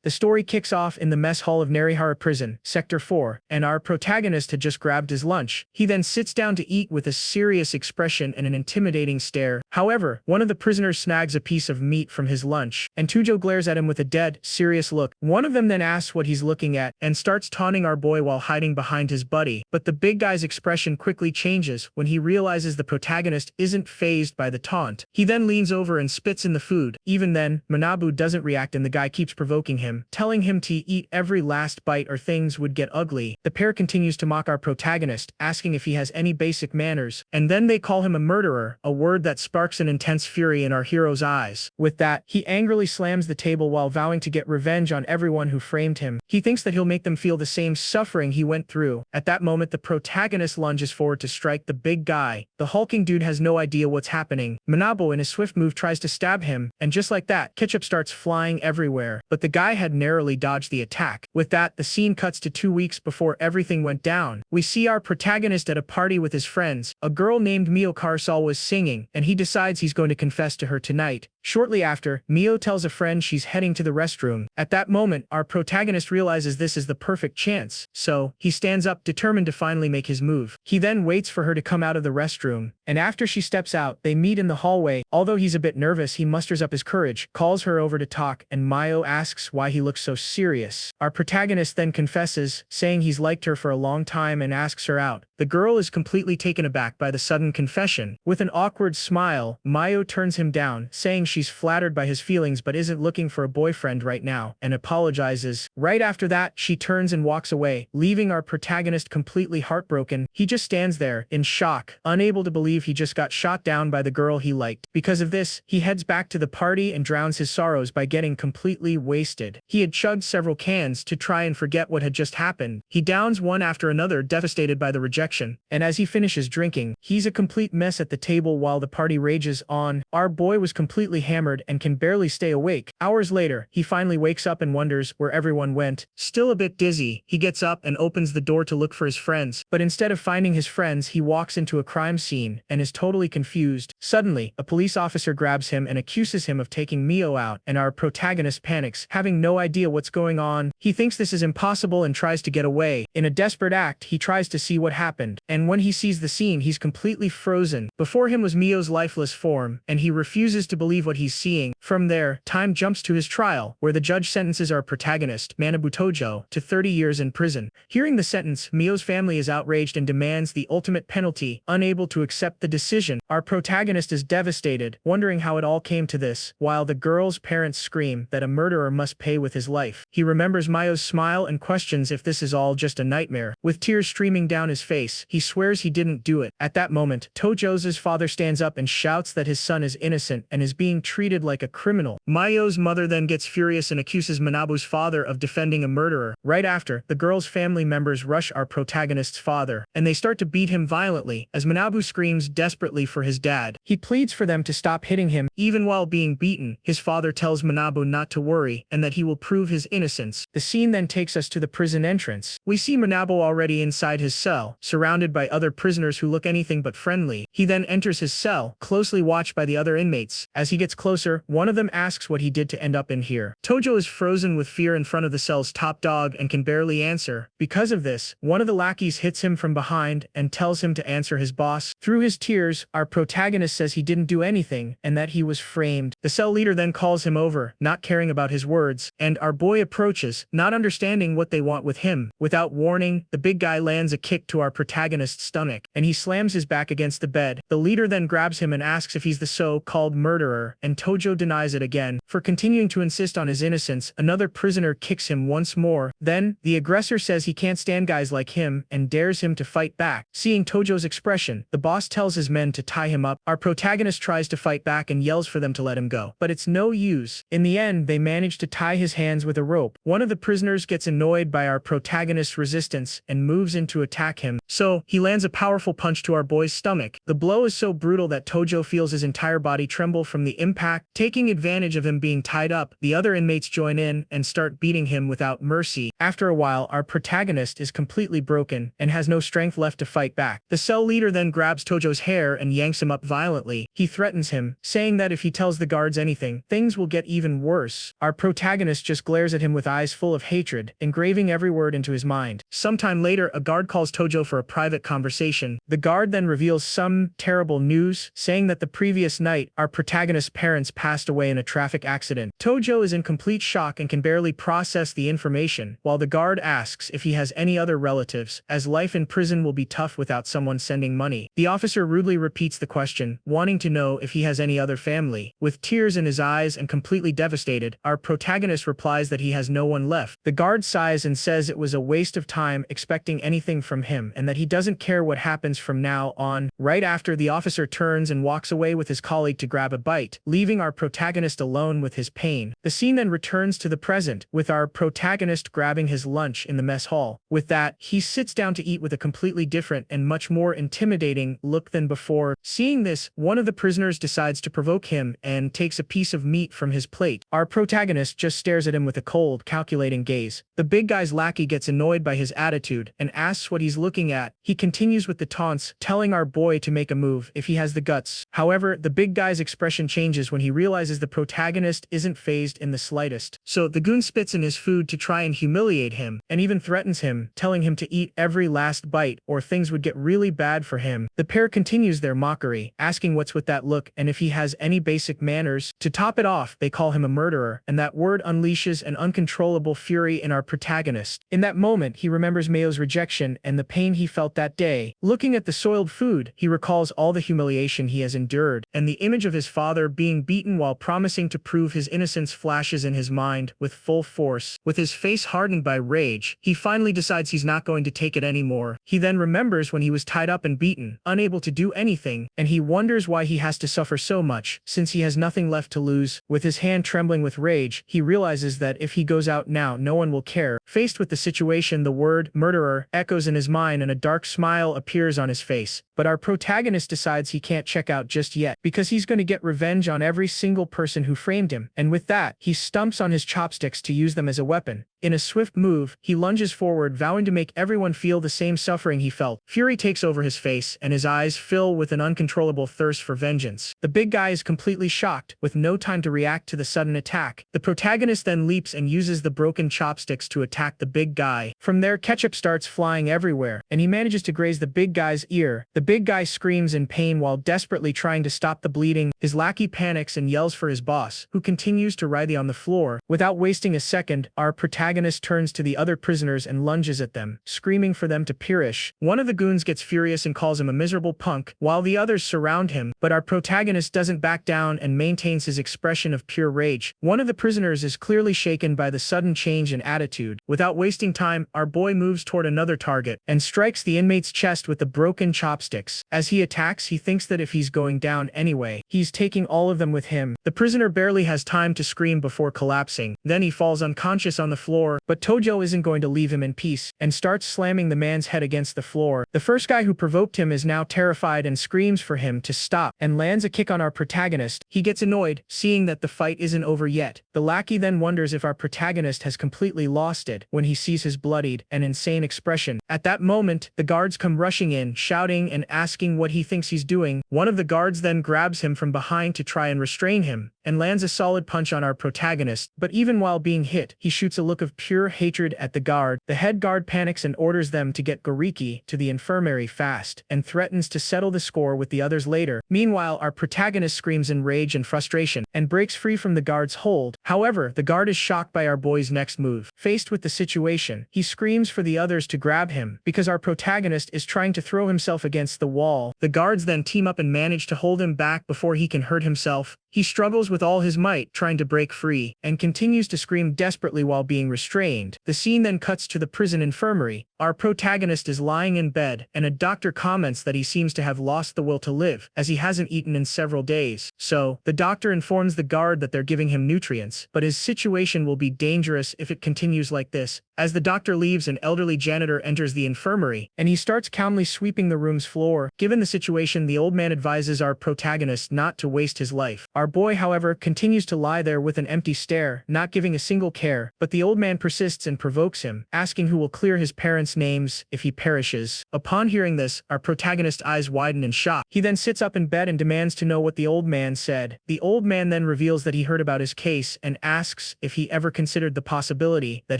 The story kicks off in the mess hall of Narihara Prison, Sector 4, and our protagonist had just grabbed his lunch. He then sits down to eat with a serious expression and an intimidating stare. However, one of the prisoners snags a piece of meat from his lunch, and Tojo glares at him with a dead, serious look. One of them then asks what he's looking at and starts taunting our boy while hiding behind his buddy. But the big guy's expression quickly changes when he realizes the protagonist isn't fazed by the taunt. He then leans over and spits in the food. Even then, Manabu doesn't react and the guy keeps provoking him, telling him to eat every last bite or things would get ugly. The pair continues to mock our protagonist, asking if he has any basic manners, and then they call him a murderer, a word that sparks an intense fury in our hero's eyes. With that, he angrily slams the table while vowing to get revenge on everyone who framed him. He thinks that he'll make them feel the same suffering he went through. At that moment, the protagonist lunges forward to strike the big guy. The hulking dude has no idea what's happening. Manabu in a swift move tries to stab him, and just like that, ketchup starts flying everywhere. But the guy had narrowly dodged the attack. With that, the scene cuts to 2 weeks before everything went down. We see our protagonist at a party with his friends. A girl named Mio Karsal was singing, and he decides he's going to confess to her tonight. Shortly after, Mio tells a friend she's heading to the restroom. At that moment, our protagonist realizes this is the perfect chance, so he stands up determined to finally make his move. He then waits for her to come out of the restroom, and after she steps out, they meet in the hallway. Although he's a bit nervous, he musters up his courage, calls her over to talk, and Mio asks why he looks so serious. Our protagonist then confesses, saying he's liked her for a long time and asks her out. The girl is completely taken aback by the sudden confession. With an awkward smile, Mio turns him down, saying she's flattered by his feelings but isn't looking for a boyfriend right now, and apologizes. Right after that, she turns and walks away, leaving our protagonist completely heartbroken. He just stands there, in shock, unable to believe he just got shot down by the girl he liked. Because of this, he heads back to the party and drowns his sorrows by getting completely wasted. He had chugged several cans to try and forget what had just happened. He downs one after another, devastated by the rejection, and as he finishes drinking, he's a complete mess at the table while the party rages on. Our boy was completely hammered and can barely stay awake. Hours later, he finally wakes up and wonders where everyone went. Still a bit dizzy, he gets up and opens the door to look for his friends, but instead of finding his friends, he walks into a crime scene and is totally confused. Suddenly, a police officer grabs him and accuses him of taking Mio out, and our protagonist panics, having no idea what's going on. He thinks this is impossible and tries to get away. In a desperate act, he tries to see what happened, and when he sees the scene, he's completely frozen. Before him was Mio's lifeless form, and he refuses to believe what he's seeing. From there, time jumps to his trial, where the judge sentences our protagonist, Manabu Tojo, to 30 years in prison. Hearing the sentence, Mio's family is outraged and demands the ultimate penalty. Unable to accept the decision, our protagonist is devastated, wondering how it all came to this, while the girl's parents scream that a murderer must pay with his life. He remembers Mio's smile and questions if this is all just a nightmare. With tears streaming down his face, he swears he didn't do it. At that moment, Tojo's father stands up and shouts that his son is innocent and is being treated like a criminal. Mio's mother then gets furious and accuses Manabu's father of defending a murderer. Right after, the girl's family members rush our protagonist's father, and they start to beat him violently as Manabu screams desperately for his dad. He pleads for them to stop hitting him. Even while being beaten, his father tells Manabu not to worry and that he will prove his innocence. The scene then takes us to the prison entrance. We see Manabu already inside his cell, surrounded by other prisoners who look anything but friendly. He then enters his cell, closely watched by the other inmates. As he gets closer, one of them asks what he did to end up in here. Tojo is frozen with fear in front of the cell's top dog and can barely answer. Because of this, one of the lackeys hits him from behind and tells him to answer his boss. Through his tears, our protagonist says he didn't do anything and that he was framed. The cell leader then calls him over, not caring about his words, and our boy approaches, not understanding what they want with him. Without warning, the big guy lands a kick to our protagonist's stomach, and he slams his back against the bed. The leader then grabs him and asks if he's the so-called murderer, and Tojo denies it again. For continuing to insist on his innocence, another prisoner kicks him once more. Then, the aggressor says he can't stand guys like him and dares him to fight back. Seeing Tojo's expression, the boss tells his men to tie him up. Our protagonist tries to fight back and yells for them to let him go, but it's no use. In the end, they manage to tie his hands with a rope. One of the prisoners gets annoyed by our protagonist's resistance and moves in to attack him, so he lands a powerful punch to our boy's stomach. The blow is so brutal that Tojo Tojo feels his entire body tremble from the impact. Taking advantage of him being tied up, the other inmates join in and start beating him without mercy. After a while, our protagonist is completely broken and has no strength left to fight back. The cell leader then grabs Tojo's hair and yanks him up violently. He threatens him, saying that if he tells the guards anything, things will get even worse. Our protagonist just glares at him with eyes full of hatred, engraving every word into his mind. Sometime later, a guard calls Tojo for a private conversation. The guard then reveals some terrible news, saying that the previous night, our protagonist's parents passed away in a traffic accident. Tojo is in complete shock and can barely process the information, while the guard asks if he has any other relatives, as life in prison will be tough without someone sending money. The officer rudely repeats the question, wanting to know if he has any other family. With tears in his eyes and completely devastated, our protagonist replies that he has no one left. The guard sighs and says it was a waste of time expecting anything from him and that he doesn't care what happens from now on. Right after, the officer turns and walks away with his colleague to grab a bite, leaving our protagonist alone with his pain. The scene then returns to the present, with our protagonist grabbing his lunch in the mess hall. With that, he sits down to eat with a completely different and much more intimidating look than before. Seeing this, one of the prisoners decides to provoke him and takes a piece of meat from his plate. Our protagonist just stares at him with a cold, calculating gaze. The big guy's lackey gets annoyed by his attitude and asks what he's looking at. He continues with the taunts, telling our boy to make a move if he has the guts. However, the big guy's expression changes when he realizes the protagonist isn't fazed in the slightest. So the goon spits in his food to try and humiliate him, and even threatens him, telling him to eat every last bite or things would get really bad for him. The pair continues their mockery, asking what's with that look and if he has any basic manners. To top it off, they call him a murderer, and that word unleashes an uncontrollable fury in our protagonist. In that moment, he remembers Mayo's rejection and the pain he felt that day. Looking at the soiled food, he recalls all the humiliation he has endured, and the image of his father being beaten while promising to prove his innocence flashes in his mind with full force. With his face hardened by rage, he finally decides he's not going to take it anymore. He then remembers when he was tied up and beaten, unable to do anything, and he wonders why he has to suffer so much, since he has nothing left to lose. With his hand trembling with rage, he realizes that if he goes out now, no one will care. Faced with the situation, the word murderer echoes in his mind and a dark smile appears on his face. But our protagonist decides he can't check out just yet, because he's going to get revenge on every single person who framed him. And with that, he stumps on his chopsticks to use them as a weapon. In a swift move, he lunges forward, vowing to make everyone feel the same suffering he felt. Fury takes over his face, and his eyes fill with an uncontrollable thirst for vengeance. The big guy is completely shocked, with no time to react to the sudden attack. The protagonist then leaps and uses the broken chopsticks to attack the big guy. From there, ketchup starts flying everywhere, and he manages to graze the big guy's ear. The big guy screams in pain while desperately trying to stop the bleeding. His lackey panics and yells for his boss, who continues to writhe on the floor. Without wasting a second, our protagonist turns to the other prisoners and lunges at them, screaming for them to perish. One of the goons gets furious and calls him a miserable punk, while the others surround him, but our protagonist doesn't back down and maintains his expression of pure rage. One of the prisoners is clearly shaken by the sudden change in attitude. Without wasting time, our boy moves toward another target and strikes the inmate's chest with the broken chopsticks. As he attacks, he thinks that if he's going down anyway, he's taking all of them with him. The prisoner barely has time to scream before collapsing. Then he falls unconscious on the floor, but Tojo isn't going to leave him in peace, and starts slamming the man's head against the floor. The first guy who provoked him is now terrified and screams for him to stop, and lands a kick on our protagonist. He gets annoyed, seeing that the fight isn't over yet. The lackey then wonders if our protagonist has completely lost it when he sees his bloodied and insane expression. At that moment, the guards come rushing in, shouting and asking what he thinks he's doing. One of the guards then grabs him from behind to try and restrain him, and lands a solid punch on our protagonist. But even while being hit, he shoots a look of pure hatred at the guard. The head guard panics and orders them to get Goriki to the infirmary fast, and threatens to settle the score with the others later. Meanwhile, our protagonist screams in rage and frustration, and breaks free from the guard's hold. However, the guard is shocked by our boy's next move. Faced with the situation, he screams for the others to grab him, because our protagonist is trying to throw himself against the wall. The guards then team up and manage to hold him back before he can hurt himself. He struggles with all his might, trying to break free, and continues to scream desperately while being restrained. The scene then cuts to the prison infirmary. Our protagonist is lying in bed, and a doctor comments that he seems to have lost the will to live, as he hasn't eaten in several days. So, the doctor informs the guard that they're giving him nutrients, but his situation will be dangerous if it continues like this. As the doctor leaves, an elderly janitor enters the infirmary, and he starts calmly sweeping the room's floor. Given the situation, the old man advises our protagonist not to waste his life. Our boy, however, continues to lie there with an empty stare, not giving a single care, but the old man persists and provokes him, asking who will clear his parents' names if he perishes. Upon hearing this, our protagonist's eyes widen in shock. He then sits up in bed and demands to know what the old man said. The old man then reveals that he heard about his case and asks if he ever considered the possibility that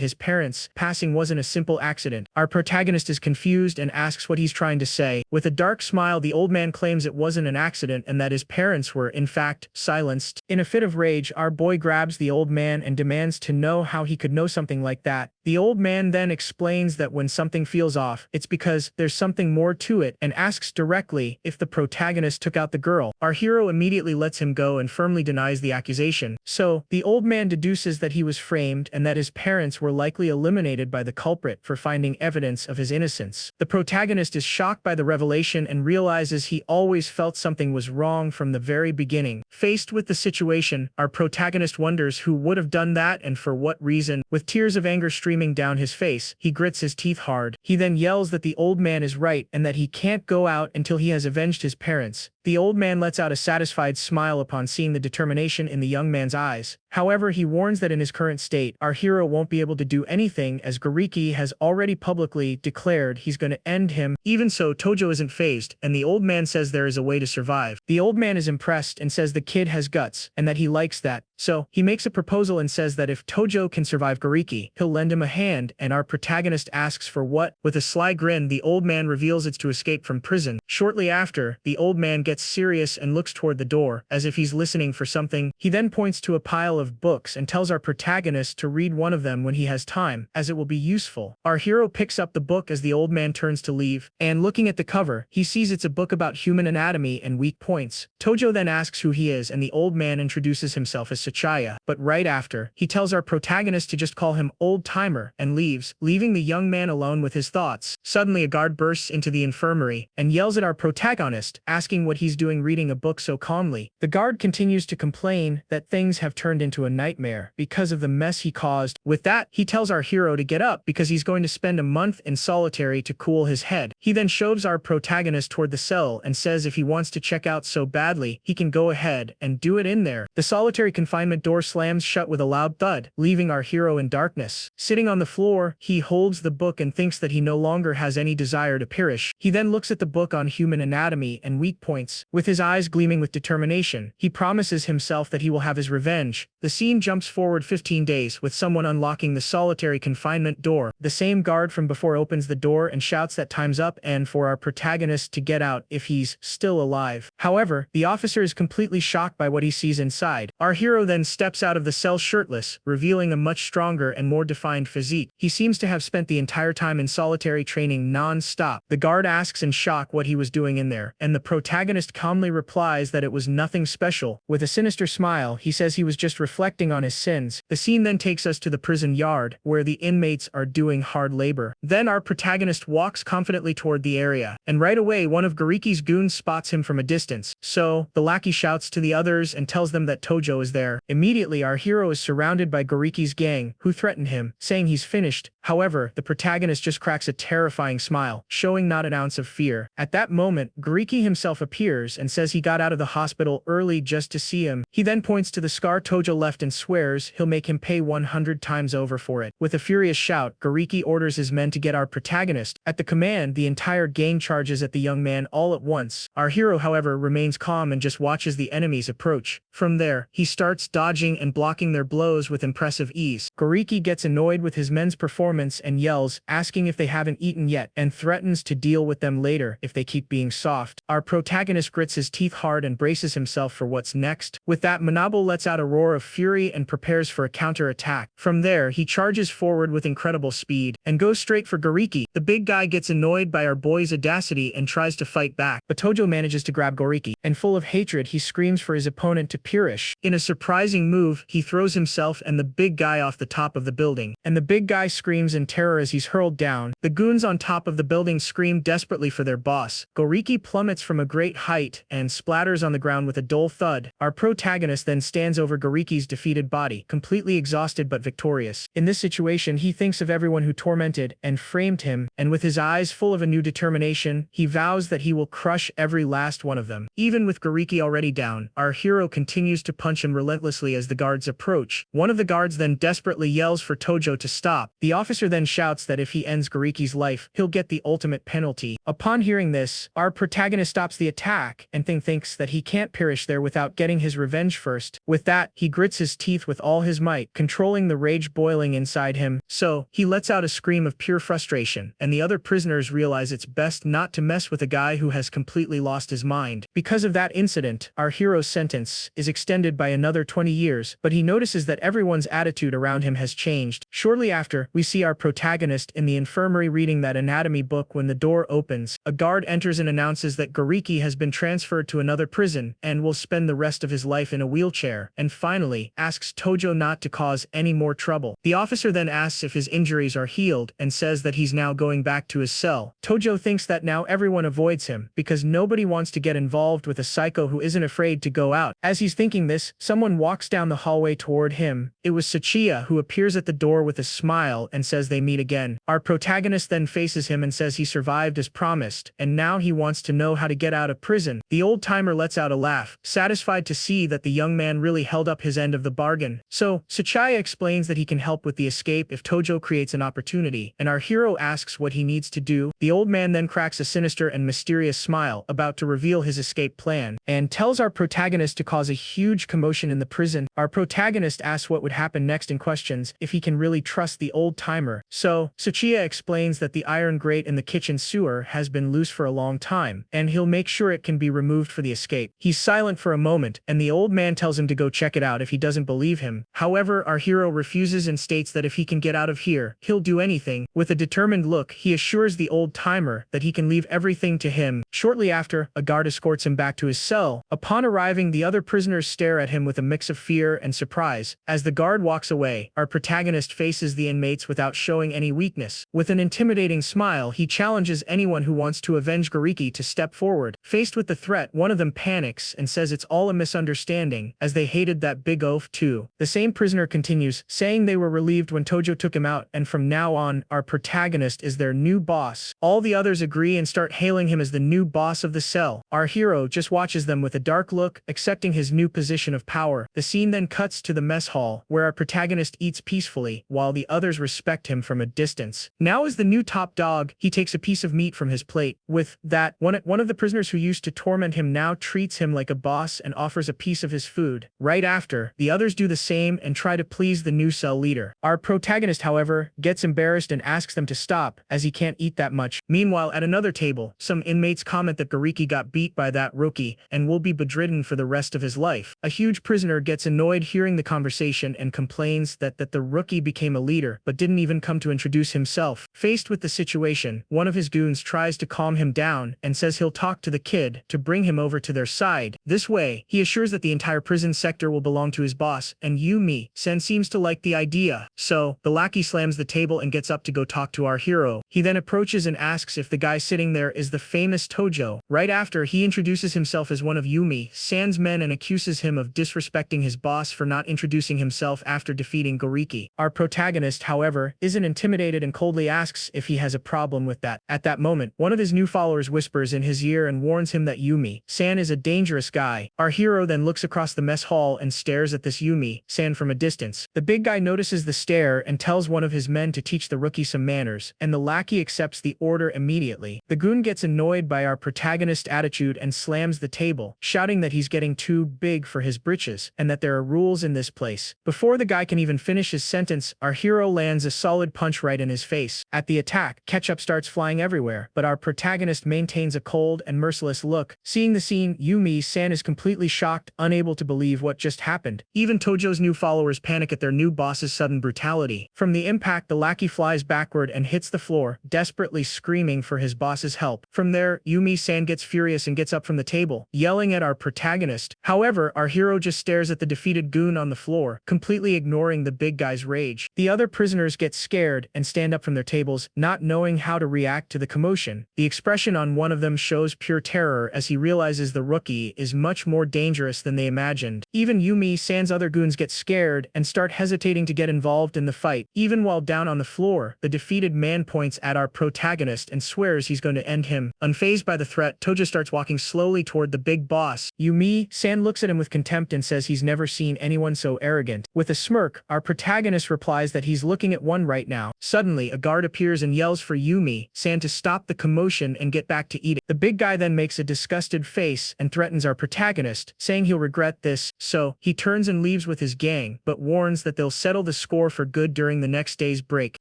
his parents' passing wasn't a simple accident. Our protagonist is confused and asks what he's trying to say. With a dark smile, the old man claims it wasn't an accident and that his parents were, in fact, silenced. In a fit of rage, our boy grabs the old man and demands to know how he could know something like that. The old man then explains that when something feels off, it's because there's something more to it, and asks directly if the protagonist took out the girl. Our hero immediately lets him go and firmly denies the accusation. So, the old man deduces that he was framed and that his parents were likely eliminated by the culprit for finding evidence of his innocence. The protagonist is shocked by the revelation and realizes he always felt something was wrong from the very beginning. Faced with the situation, our protagonist wonders who would have done that and for what reason. With tears of anger streaming down his face, he grits his teeth hard. He then yells that the old man is right and that he can't go out until he has avenged his parents. The old man lets out a satisfied smile upon seeing the determination in the young man's eyes. However, he warns that in his current state, our hero won't be able to do anything as Gariki has already publicly declared he's going to end him. Even so, Tojo isn't fazed, and the old man says there is a way to survive. The old man is impressed and says the kid has guts, and that he likes that. So, he makes a proposal and says that if Tojo can survive Gariki, he'll lend him a hand, and our protagonist asks for what? With a sly grin, the old man reveals it's to escape from prison. Shortly after, the old man gets serious and looks toward the door, as if he's listening for something. He then points to a pile of books and tells our protagonist to read one of them when he has time, as it will be useful. Our hero picks up the book as the old man turns to leave, and looking at the cover, he sees it's a book about human anatomy and weak points. Tojo then asks who he is, and the old man introduces himself as Sachaya, but right after, he tells our protagonist to just call him old-timer and leaves, leaving the young man alone with his thoughts. Suddenly, a guard bursts into the infirmary and yells at our protagonist, asking what he's doing reading a book so calmly. The guard continues to complain that things have turned into a nightmare because of the mess he caused. With that, he tells our hero to get up because he's going to spend a month in solitary to cool his head. He then shoves our protagonist toward the cell and says if he wants to check out so badly, he can go ahead and do it in there. The solitary confinement door slams shut with a loud thud, leaving our hero in darkness. Sitting on the floor, he holds the book and thinks that he no longer has any desire to perish. He then looks at the book on human anatomy and weak points. With his eyes gleaming with determination, he promises himself that he will have his revenge. The scene jumps forward 15 days, with someone unlocking the solitary confinement door. The same guard from before opens the door and shouts that time's up and for our protagonist to get out if he's still alive. However, the officer is completely shocked by what he sees inside. Our hero then steps out of the cell shirtless, revealing a much stronger and more defined physique. He seems to have spent the entire time in solitary training non-stop. The guard asks in shock what he was doing in there, and the protagonist calmly replies that it was nothing special. With a sinister smile, he says he was just reflecting on his sins. The scene then takes us to the prison yard, where the inmates are doing hard labor. Then our protagonist walks confidently toward the area, and right away one of Gariki's goons spots him from a distance. So, the lackey shouts to the others and tells them that Tojo is there. Immediately, our hero is surrounded by Gariki's gang, who threaten him, saying he's finished. However, the protagonist just cracks a terrifying smile, showing not an ounce of fear. At that moment, Gariki himself appears and says he got out of the hospital early just to see him. He then points to the scar Tojo left and swears he'll make him pay 100 times over for it. With a furious shout, Gariki orders his men to get our protagonist. At the command, the entire gang charges at the young man all at once. Our hero, however, remains calm and just watches the enemies approach. From there, he starts dodging and blocking their blows with impressive ease. Gariki gets annoyed annoyed with his men's performance and yells, asking if they haven't eaten yet, and threatens to deal with them later if they keep being soft. Our protagonist grits his teeth hard and braces himself for what's next. With that, Manabo lets out a roar of fury and prepares for a counter-attack. From there, he charges forward with incredible speed and goes straight for Goriki. The big guy gets annoyed by our boy's audacity and tries to fight back, but Tojo manages to grab Goriki, and full of hatred, he screams for his opponent to perish. In a surprising move, he throws himself and the big guy off the top of the building, and the big guy screams in terror as he's hurled down. The goons on top of the building scream desperately for their boss. Goriki plummets from a great height and splatters on the ground with a dull thud. Our protagonist then stands over Goriki's defeated body, completely exhausted but victorious. In this situation, he thinks of everyone who tormented and framed him, and with his eyes full of a new determination, he vows that he will crush every last one of them. Even with Goriki already down, our hero continues to punch him relentlessly as the guards approach. One of the guards then desperately yells for Tojo to stop. The officer then shouts that if he ends Goriki's life, he'll get the ultimate penalty. Upon hearing this, our protagonist stops the attack and thinks that he can't perish there without getting his revenge first. With that, he grits his teeth with all his might, controlling the rage boiling inside him. So, he lets out a scream of pure frustration, and the other prisoners realize it's best not to mess with a guy who has completely lost his mind. Because of that incident, our hero's sentence is extended by another 20 years, but he notices that everyone's attitude around him has changed. Shortly after, we see our protagonist in the infirmary reading that anatomy book when the door opens. A guard enters and announces that Goriki has been transferred to another prison and will spend the rest of his life in a wheelchair, and finally, asks Tojo not to cause any more trouble. The officer then asks if his injuries are healed and says that he's now going back to his cell. Tojo thinks that now everyone avoids him because nobody wants to get involved with a psycho who isn't afraid to go out. As he's thinking this, someone walks down the hallway toward him. It was Sachiya, who appears at the door with a smile and says they meet again. Our protagonist then faces him and says he survived as promised, and now he wants to know how to get out of prison. The old-timer lets out a laugh, satisfied to see that the young man really held up his end of the bargain. So, Sachiya explains that he can help with the escape if Tojo creates an opportunity, and our hero asks what he needs to do. The old man then cracks a sinister and mysterious smile, about to reveal his escape plan, and tells our protagonist to cause a huge commotion in the prison. Our protagonist asks what would happen next and questions if he can really trust the old-timer. So, Sachiya explains that the iron grate in the kitchen sewer has been loose for a long time, and he'll make sure it can be removed for the escape. He's silent for a moment, and the old man tells him to go check it out if he doesn't believe him. However, our hero refuses and states that if he can get out of here, he'll do anything. With a determined look, he assures the old-timer that he can leave everything to him. Shortly after, a guard escorts him back to his cell. Upon arriving, the other prisoners stare at him with a mix of fear and surprise. As the guard walks away, our protagonist faces the inmates without showing any weakness. With an intimidating smile, he challenges anyone who wants to avenge Goriki to step forward. Faced with the threat, one of them panics and says it's all a misunderstanding, as they hated that big oaf too. The same prisoner continues, saying they were relieved when Tojo took him out, and from now on, our protagonist is their new boss. All the others agree and start hailing him as the new boss of the cell. Our hero just watches them with a dark look, accepting his new position of power. The scene then cuts to the mess hall, where our protagonist eats peacefully, while the others respect him from a distance. Now as the new top dog, he takes a piece of meat from his plate. With that, one of the prisoners who used to torment him now treats him like a boss and offers a piece of his food. Right after, the others do the same and try to please the new cell leader. Our protagonist, however, gets embarrassed and asks them to stop, as he can't eat that much. Meanwhile, at another table, some inmates comment that Goriki got beat by that rookie and will be bedridden for the rest of his life. A huge prisoner gets annoyed hearing the conversation and complains that the rookie became a leader but didn't even come to introduce himself. Faced with the situation, one of his goons tries to calm him down and says he'll talk to the kid to bring him over to their side. This way, he assures that the entire prison sector will belong to his boss, and Yumi-sen seems to like the idea. So, the lackey slams the table and gets up to go talk to our hero. He then approaches and asks if the guy sitting there is the famous Tojo. Right after, he introduces himself as one of Yumi-san's men and accuses him of disrespecting his boss for not introducing himself after defeating Goriki. Our protagonist, however, isn't intimidated and coldly asks if he has a problem with that. At that moment, one of his new followers whispers in his ear and warns him that Yumi-san is a dangerous guy. Our hero then looks across the mess hall and stares at this Yumi-san from a distance. The big guy notices the stare and tells one of his men to teach the rookie some manners, and the lackey accepts the order immediately. The goon gets annoyed by our protagonist's attitude and slams the table, shouting that he's getting too big for his britches, and that there are rules in this place. Before the guy can even finish his sentence, our hero lands a solid punch right in his face. At the attack, ketchup starts flying everywhere, but our protagonist maintains a cold and merciless look. Seeing the scene, Yumi-san is completely shocked, unable to believe what just happened. Even Tojo's new followers panic at their new boss's sudden brutality. From the impact, the lackey flies backward and hits the floor, desperately screaming for his boss's help. From there, Yumi-san gets furious and gets up from the table, yelling at our protagonist. However, our hero just stares at the defeated goon on the floor, completely ignoring the big guy's rage. The other prisoners get scared and stand up from their tables, not knowing how to react to the commotion. The expression on one of them shows pure terror as he realizes the rookie is much more dangerous than they imagined. Even Yumi-san's other goons get scared and start hesitating to get involved in the fight. Even while down on the floor, the defeated man points at our protagonist and swears he's going to end him. Unfazed by the threat, Tojo starts walking slowly toward the big boss. Yumi-san looks at him with contempt and says he's never seen anyone so arrogant. With a smirk, our protagonist replies that he's looking at one right now. Suddenly, a guard appears and yells for Yumi-san to stop the commotion and get back to eating. The big guy then makes a disgusted face and threatens our protagonist, saying he'll regret this, so he turns and leaves with his gang, but warns that they'll settle the score for good during the next day's break.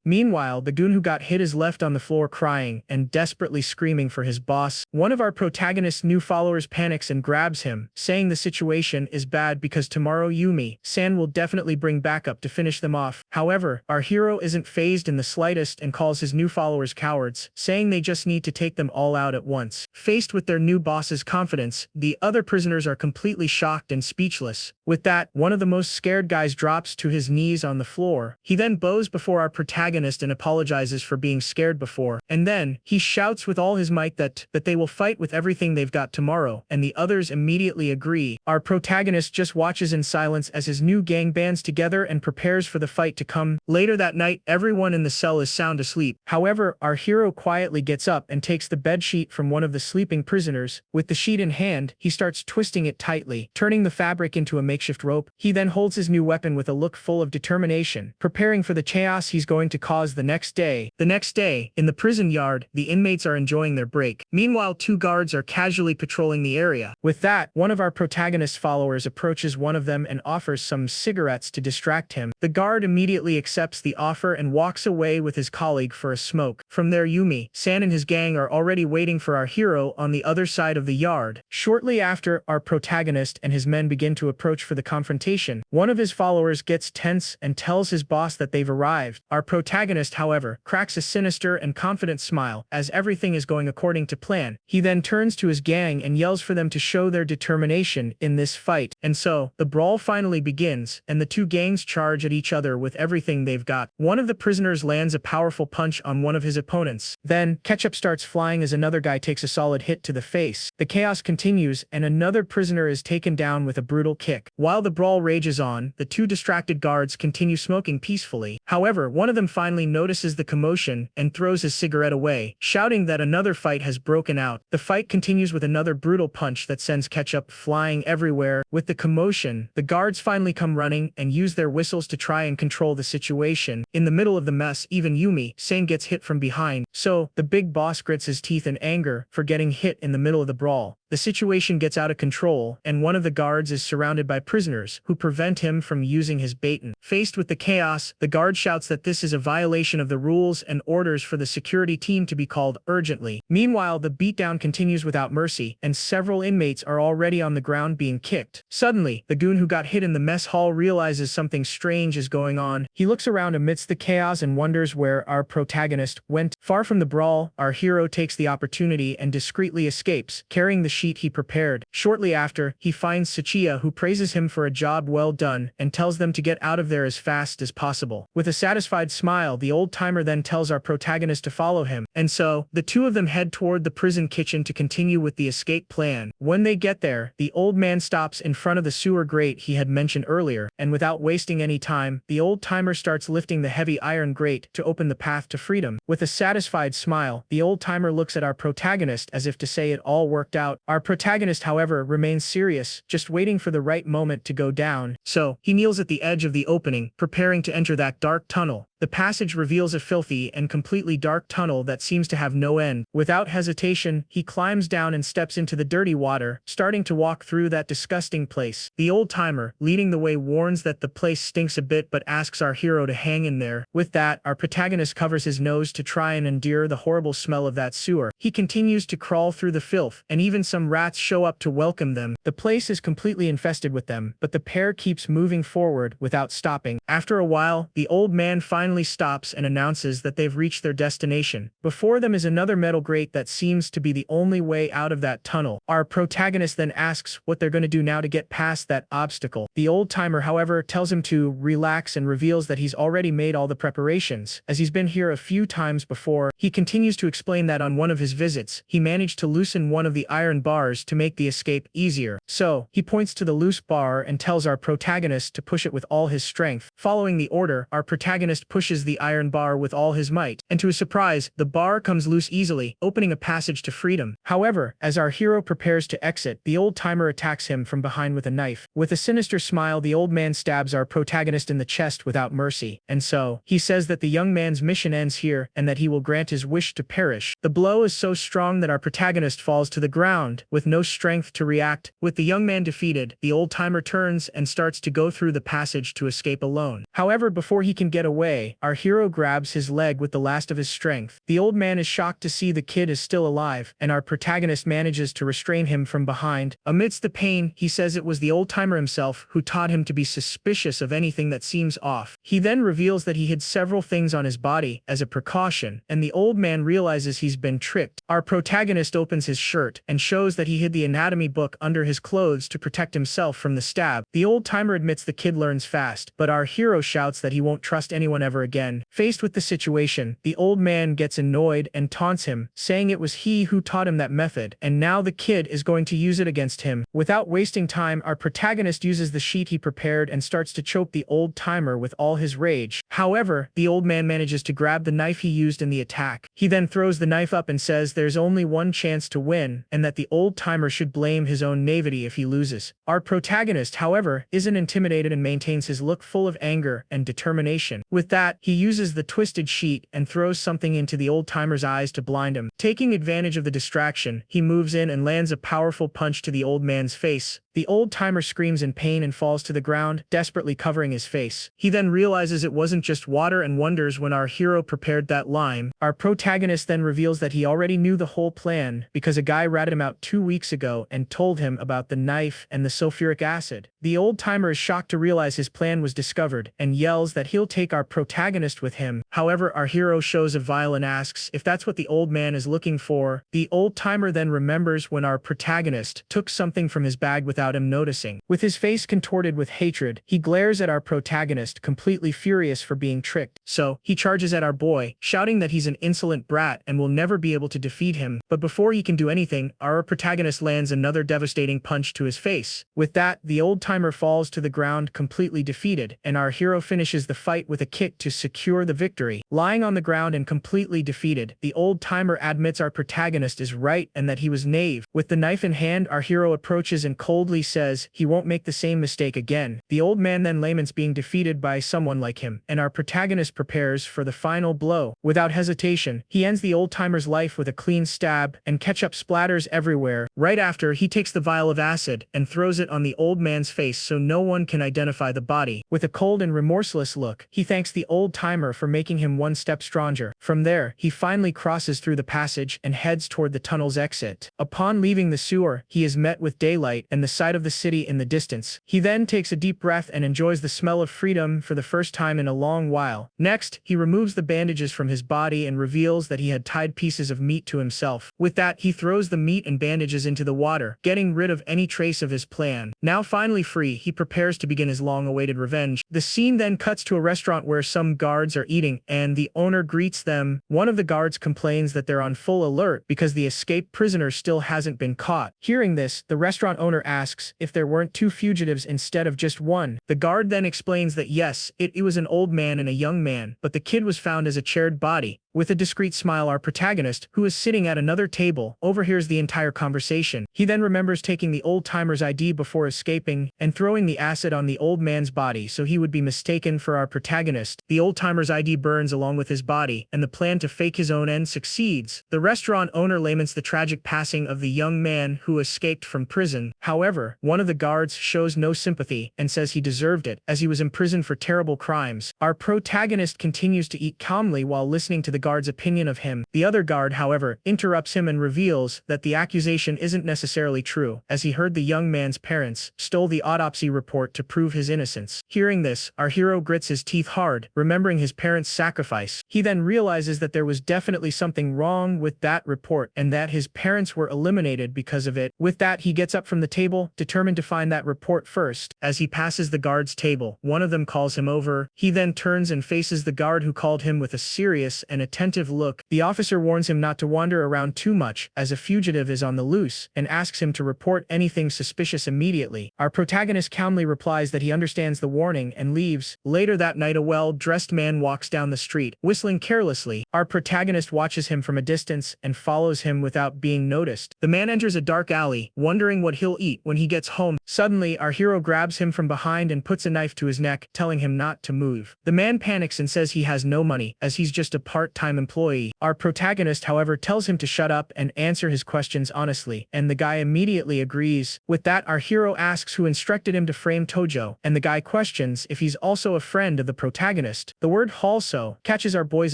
Meanwhile, the goon who got hit is left on the floor crying and desperately screaming for his boss. One of our protagonist's new followers panics and grabs him, saying the situation is bad because tomorrow Yumi-san will definitely bring backup to finish them off. However, our hero isn't fazed in the slightest and calls his new followers cowards, saying they just need to take them all out at once. Faced with their new boss's confidence, the other prisoners are completely shocked and speechless. With that, one of the most scared guys drops to his knees on the floor. He then bows before our protagonist and apologizes for being scared before. And then, he shouts with all his might that they will fight with everything they've got tomorrow, and the others immediately agree. Our protagonist just watches in silence as his new gang bands together and prepares for the fight to come. Later that night, everyone in the cell is sound asleep. However, our hero quietly gets up and takes the bedsheet from one of the sleeping prisoners. With the sheet in hand, he starts twisting it tightly, turning the fabric into a makeshift rope. He then holds his new weapon with a look full of determination, preparing for the chaos he's going to cause the next day. The next day, in the prison yard, the inmates are enjoying their break. Meanwhile, two guards are casually patrolling the area. With that, one of our protagonist's followers approaches one of them and offers some cigarettes to distract him. The guard immediately accepts the offer and walks away with his colleague for a smoke. From there, Yumi-san and his gang are already waiting for our hero on the other side of the yard. Shortly after, our protagonist and his men begin to approach for the confrontation. One of his followers gets tense and tells his boss that they've arrived. Our protagonist, however, cracks a sinister and confident smile as everything is going according to plan. He then turns to his gang and yells for them to show their determination in this fight. And so, the brawl finally begins, and the two gangs charge at each other with everything they've got. One of the prisoners lands a powerful punch on one of his opponents. Then, ketchup starts flying as another guy takes a solid hit to the face. The chaos continues, and another prisoner is taken down with a brutal kick. While the brawl rages on, the two distracted guards continue smoking peacefully. However, one of them finally notices the commotion and throws his cigarette away, shouting that another fight has broken out. The fight continues with another brutal punch that sends ketchup flying everywhere. With the commotion, the guards finally come running and use their whistles to try and control the situation. In the middle of the mess, even Yumi-san gets hit from behind, so the big boss grits his teeth in anger for getting hit in the middle of the brawl. The situation gets out of control, and one of the guards is surrounded by prisoners who prevent him from using his baton. Faced with the chaos, the guard shouts that this is a violation of the rules and orders for the security team to be called urgently. Meanwhile, the beatdown continues without mercy, and several inmates are already on the ground being kicked. Suddenly, the goon who got hit in the mess hall realizes something strange is going on. He looks around amidst the chaos and wonders where our protagonist went. Far from the brawl, our hero takes the opportunity and discreetly escapes, carrying the sheet he prepared. Shortly after, he finds Sachiya, who praises him for a job well done and tells them to get out of there as fast as possible. With a satisfied smile, the old-timer then tells our protagonist to follow him, and so, the two of them head toward the prison kitchen to continue with the escape plan. When they get there, the old man stops in front of the sewer grate he had mentioned earlier, and without wasting any time, the old-timer starts lifting the heavy iron grate to open the path to freedom. With a satisfied smile, the old-timer looks at our protagonist as if to say it all worked out. Our protagonist, however, remains serious, just waiting for the right moment to go down. So, he kneels at the edge of the opening, preparing to enter that dark tunnel. The passage reveals a filthy and completely dark tunnel that seems to have no end. Without hesitation, he climbs down and steps into the dirty water, starting to walk through that disgusting place. The old-timer, leading the way, warns that the place stinks a bit but asks our hero to hang in there. With that, our protagonist covers his nose to try and endure the horrible smell of that sewer. He continues to crawl through the filth, and even some rats show up to welcome them. The place is completely infested with them, but the pair keeps moving forward without stopping. After a while, the old man finally stops and announces that they've reached their destination. Before them is another metal grate that seems to be the only way out of that tunnel. Our protagonist then asks what they're going to do now to get past that obstacle. The old-timer, however, tells him to relax and reveals that he's already made all the preparations, as he's been here a few times before. He continues to explain that on one of his visits, he managed to loosen one of the iron bars to make the escape easier. So, he points to the loose bar and tells our protagonist to push it with all his strength. Following the order, our protagonist pushes the iron bar with all his might, and to his surprise, the bar comes loose easily, opening a passage to freedom. However, as our hero prepares to exit, the old-timer attacks him from behind with a knife. With a sinister smile, the old man stabs our protagonist in the chest without mercy, and so, he says that the young man's mission ends here, and that he will grant his wish to perish. The blow is so strong that our protagonist falls to the ground, with no strength to react. With the young man defeated, the old-timer turns and starts to go through the passage to escape alone. However, before he can get away, our hero grabs his leg with the last of his strength. The old man is shocked to see the kid is still alive, and our protagonist manages to restrain him from behind. Amidst the pain, he says it was the old-timer himself who taught him to be suspicious of anything that seems off. He then reveals that he hid several things on his body as a precaution, and the old man realizes he's been tricked. Our protagonist opens his shirt and shows that he hid the anatomy book under his clothes to protect himself from the stab. The old-timer admits the kid learns fast, but our hero shouts that he won't trust anyone ever again. Faced with the situation, the old man gets annoyed and taunts him, saying it was he who taught him that method, and now the kid is going to use it against him. Without wasting time, our protagonist uses the sheet he prepared and starts to choke the old-timer with all his rage. However, the old man manages to grab the knife he used in the attack. He then throws the knife up and says there's only one chance to win, and that the old-timer should blame his own naivety if he loses. Our protagonist, however, isn't intimidated and maintains his look full of anger and determination. With that, he uses the twisted sheet and throws something into the old-timer's eyes to blind him. Taking advantage of the distraction, he moves in and lands a powerful punch to the old man's face. The old-timer screams in pain and falls to the ground, desperately covering his face. He then realizes it wasn't just water and wonders when our hero prepared that lime. Our protagonist then reveals that he already knew the whole plan because a guy ratted him out 2 weeks ago and told him about the knife and the sulfuric acid. The old-timer is shocked to realize his plan was discovered and yells that he'll take our protagonist with him. However, our hero shows a vial and asks if that's what the old man is looking for. The old-timer then remembers when our protagonist took something from his bag without him noticing. With his face contorted with hatred, he glares at our protagonist, completely furious for being tricked. So, he charges at our boy, shouting that he's an insolent brat and will never be able to defeat him. But before he can do anything, our protagonist lands another devastating punch to his face. With that, the old-timer falls to the ground completely defeated, and our hero finishes the fight with a kick to secure the victory. Lying on the ground and completely defeated, the old-timer admits our protagonist is right and that he was naive. With the knife in hand, our hero approaches and coldly says he won't make the same mistake again. The old man then laments being defeated by someone like him, and our protagonist prepares for the final blow. Without hesitation, he ends the old-timer's life with a clean stab, and ketchup splatters everywhere. Right after, he takes the vial of acid and throws it on the old man's face so no one can identify the body. With a cold and remorseless look, he thanks the old-timer for making him one step stronger. From there, he finally crosses through the passage and heads toward the tunnel's exit. Upon leaving the sewer, he is met with daylight and the sight of the city in the distance. He then takes a deep breath and enjoys the smell of freedom for the first time in a long while. Next, he removes the bandages from his body and reveals that he had tied pieces of meat to himself. With that, he throws the meat and bandages into the water, getting rid of any trace of his plan. Now finally free, he prepares to begin his long-awaited revenge. The scene then cuts to a restaurant where some guards are eating, and the owner greets them. One of the guards complains that they're on full alert because the escaped prisoner still hasn't been caught. Hearing this, the restaurant owner asks if there weren't 2 fugitives instead of just one. The guard then explains that yes, it was an old man and a young man, but the kid was found as a charred body. With a discreet smile, our protagonist, who is sitting at another table, overhears the entire conversation. He then remembers taking the old-timer's ID before escaping and throwing the acid on the old man's body so he would be mistaken for our protagonist. The old-timer's ID burns along with his body, and the plan to fake his own end succeeds. The restaurant owner laments the tragic passing of the young man who escaped from prison. However, one of the guards shows no sympathy and says he deserved it, as he was imprisoned for terrible crimes. Our protagonist continues to eat calmly while listening to the guard's opinion of him. The other guard, however, interrupts him and reveals that the accusation isn't necessarily true, as he heard the young man's parents stole the autopsy report to prove his innocence. Hearing this, our hero grits his teeth hard, remembering his parents' sacrifice. He then realizes that there was definitely something wrong with that report and that his parents were eliminated because of it. With that, he gets up from the table, determined to find that report first. As he passes the guard's table, one of them calls him over. He then turns and faces the guard who called him with a serious and attentive look. The officer warns him not to wander around too much, as a fugitive is on the loose, and asks him to report anything suspicious immediately. Our protagonist calmly replies that he understands the warning and leaves. Later that night, a well-dressed man walks down the street, whistling carelessly. Our protagonist watches him from a distance and follows him without being noticed. The man enters a dark alley, wondering what he'll eat when he gets home. Suddenly, our hero grabs him from behind and puts a knife to his neck, telling him not to move. The man panics and says he has no money, as he's just a part-time employee. Our protagonist, however, tells him to shut up and answer his questions honestly, and the guy immediately agrees. With that, our hero asks who instructed him to frame Tojo, and the guy questions if he's also a friend of the protagonist. The word "also" catches our boy's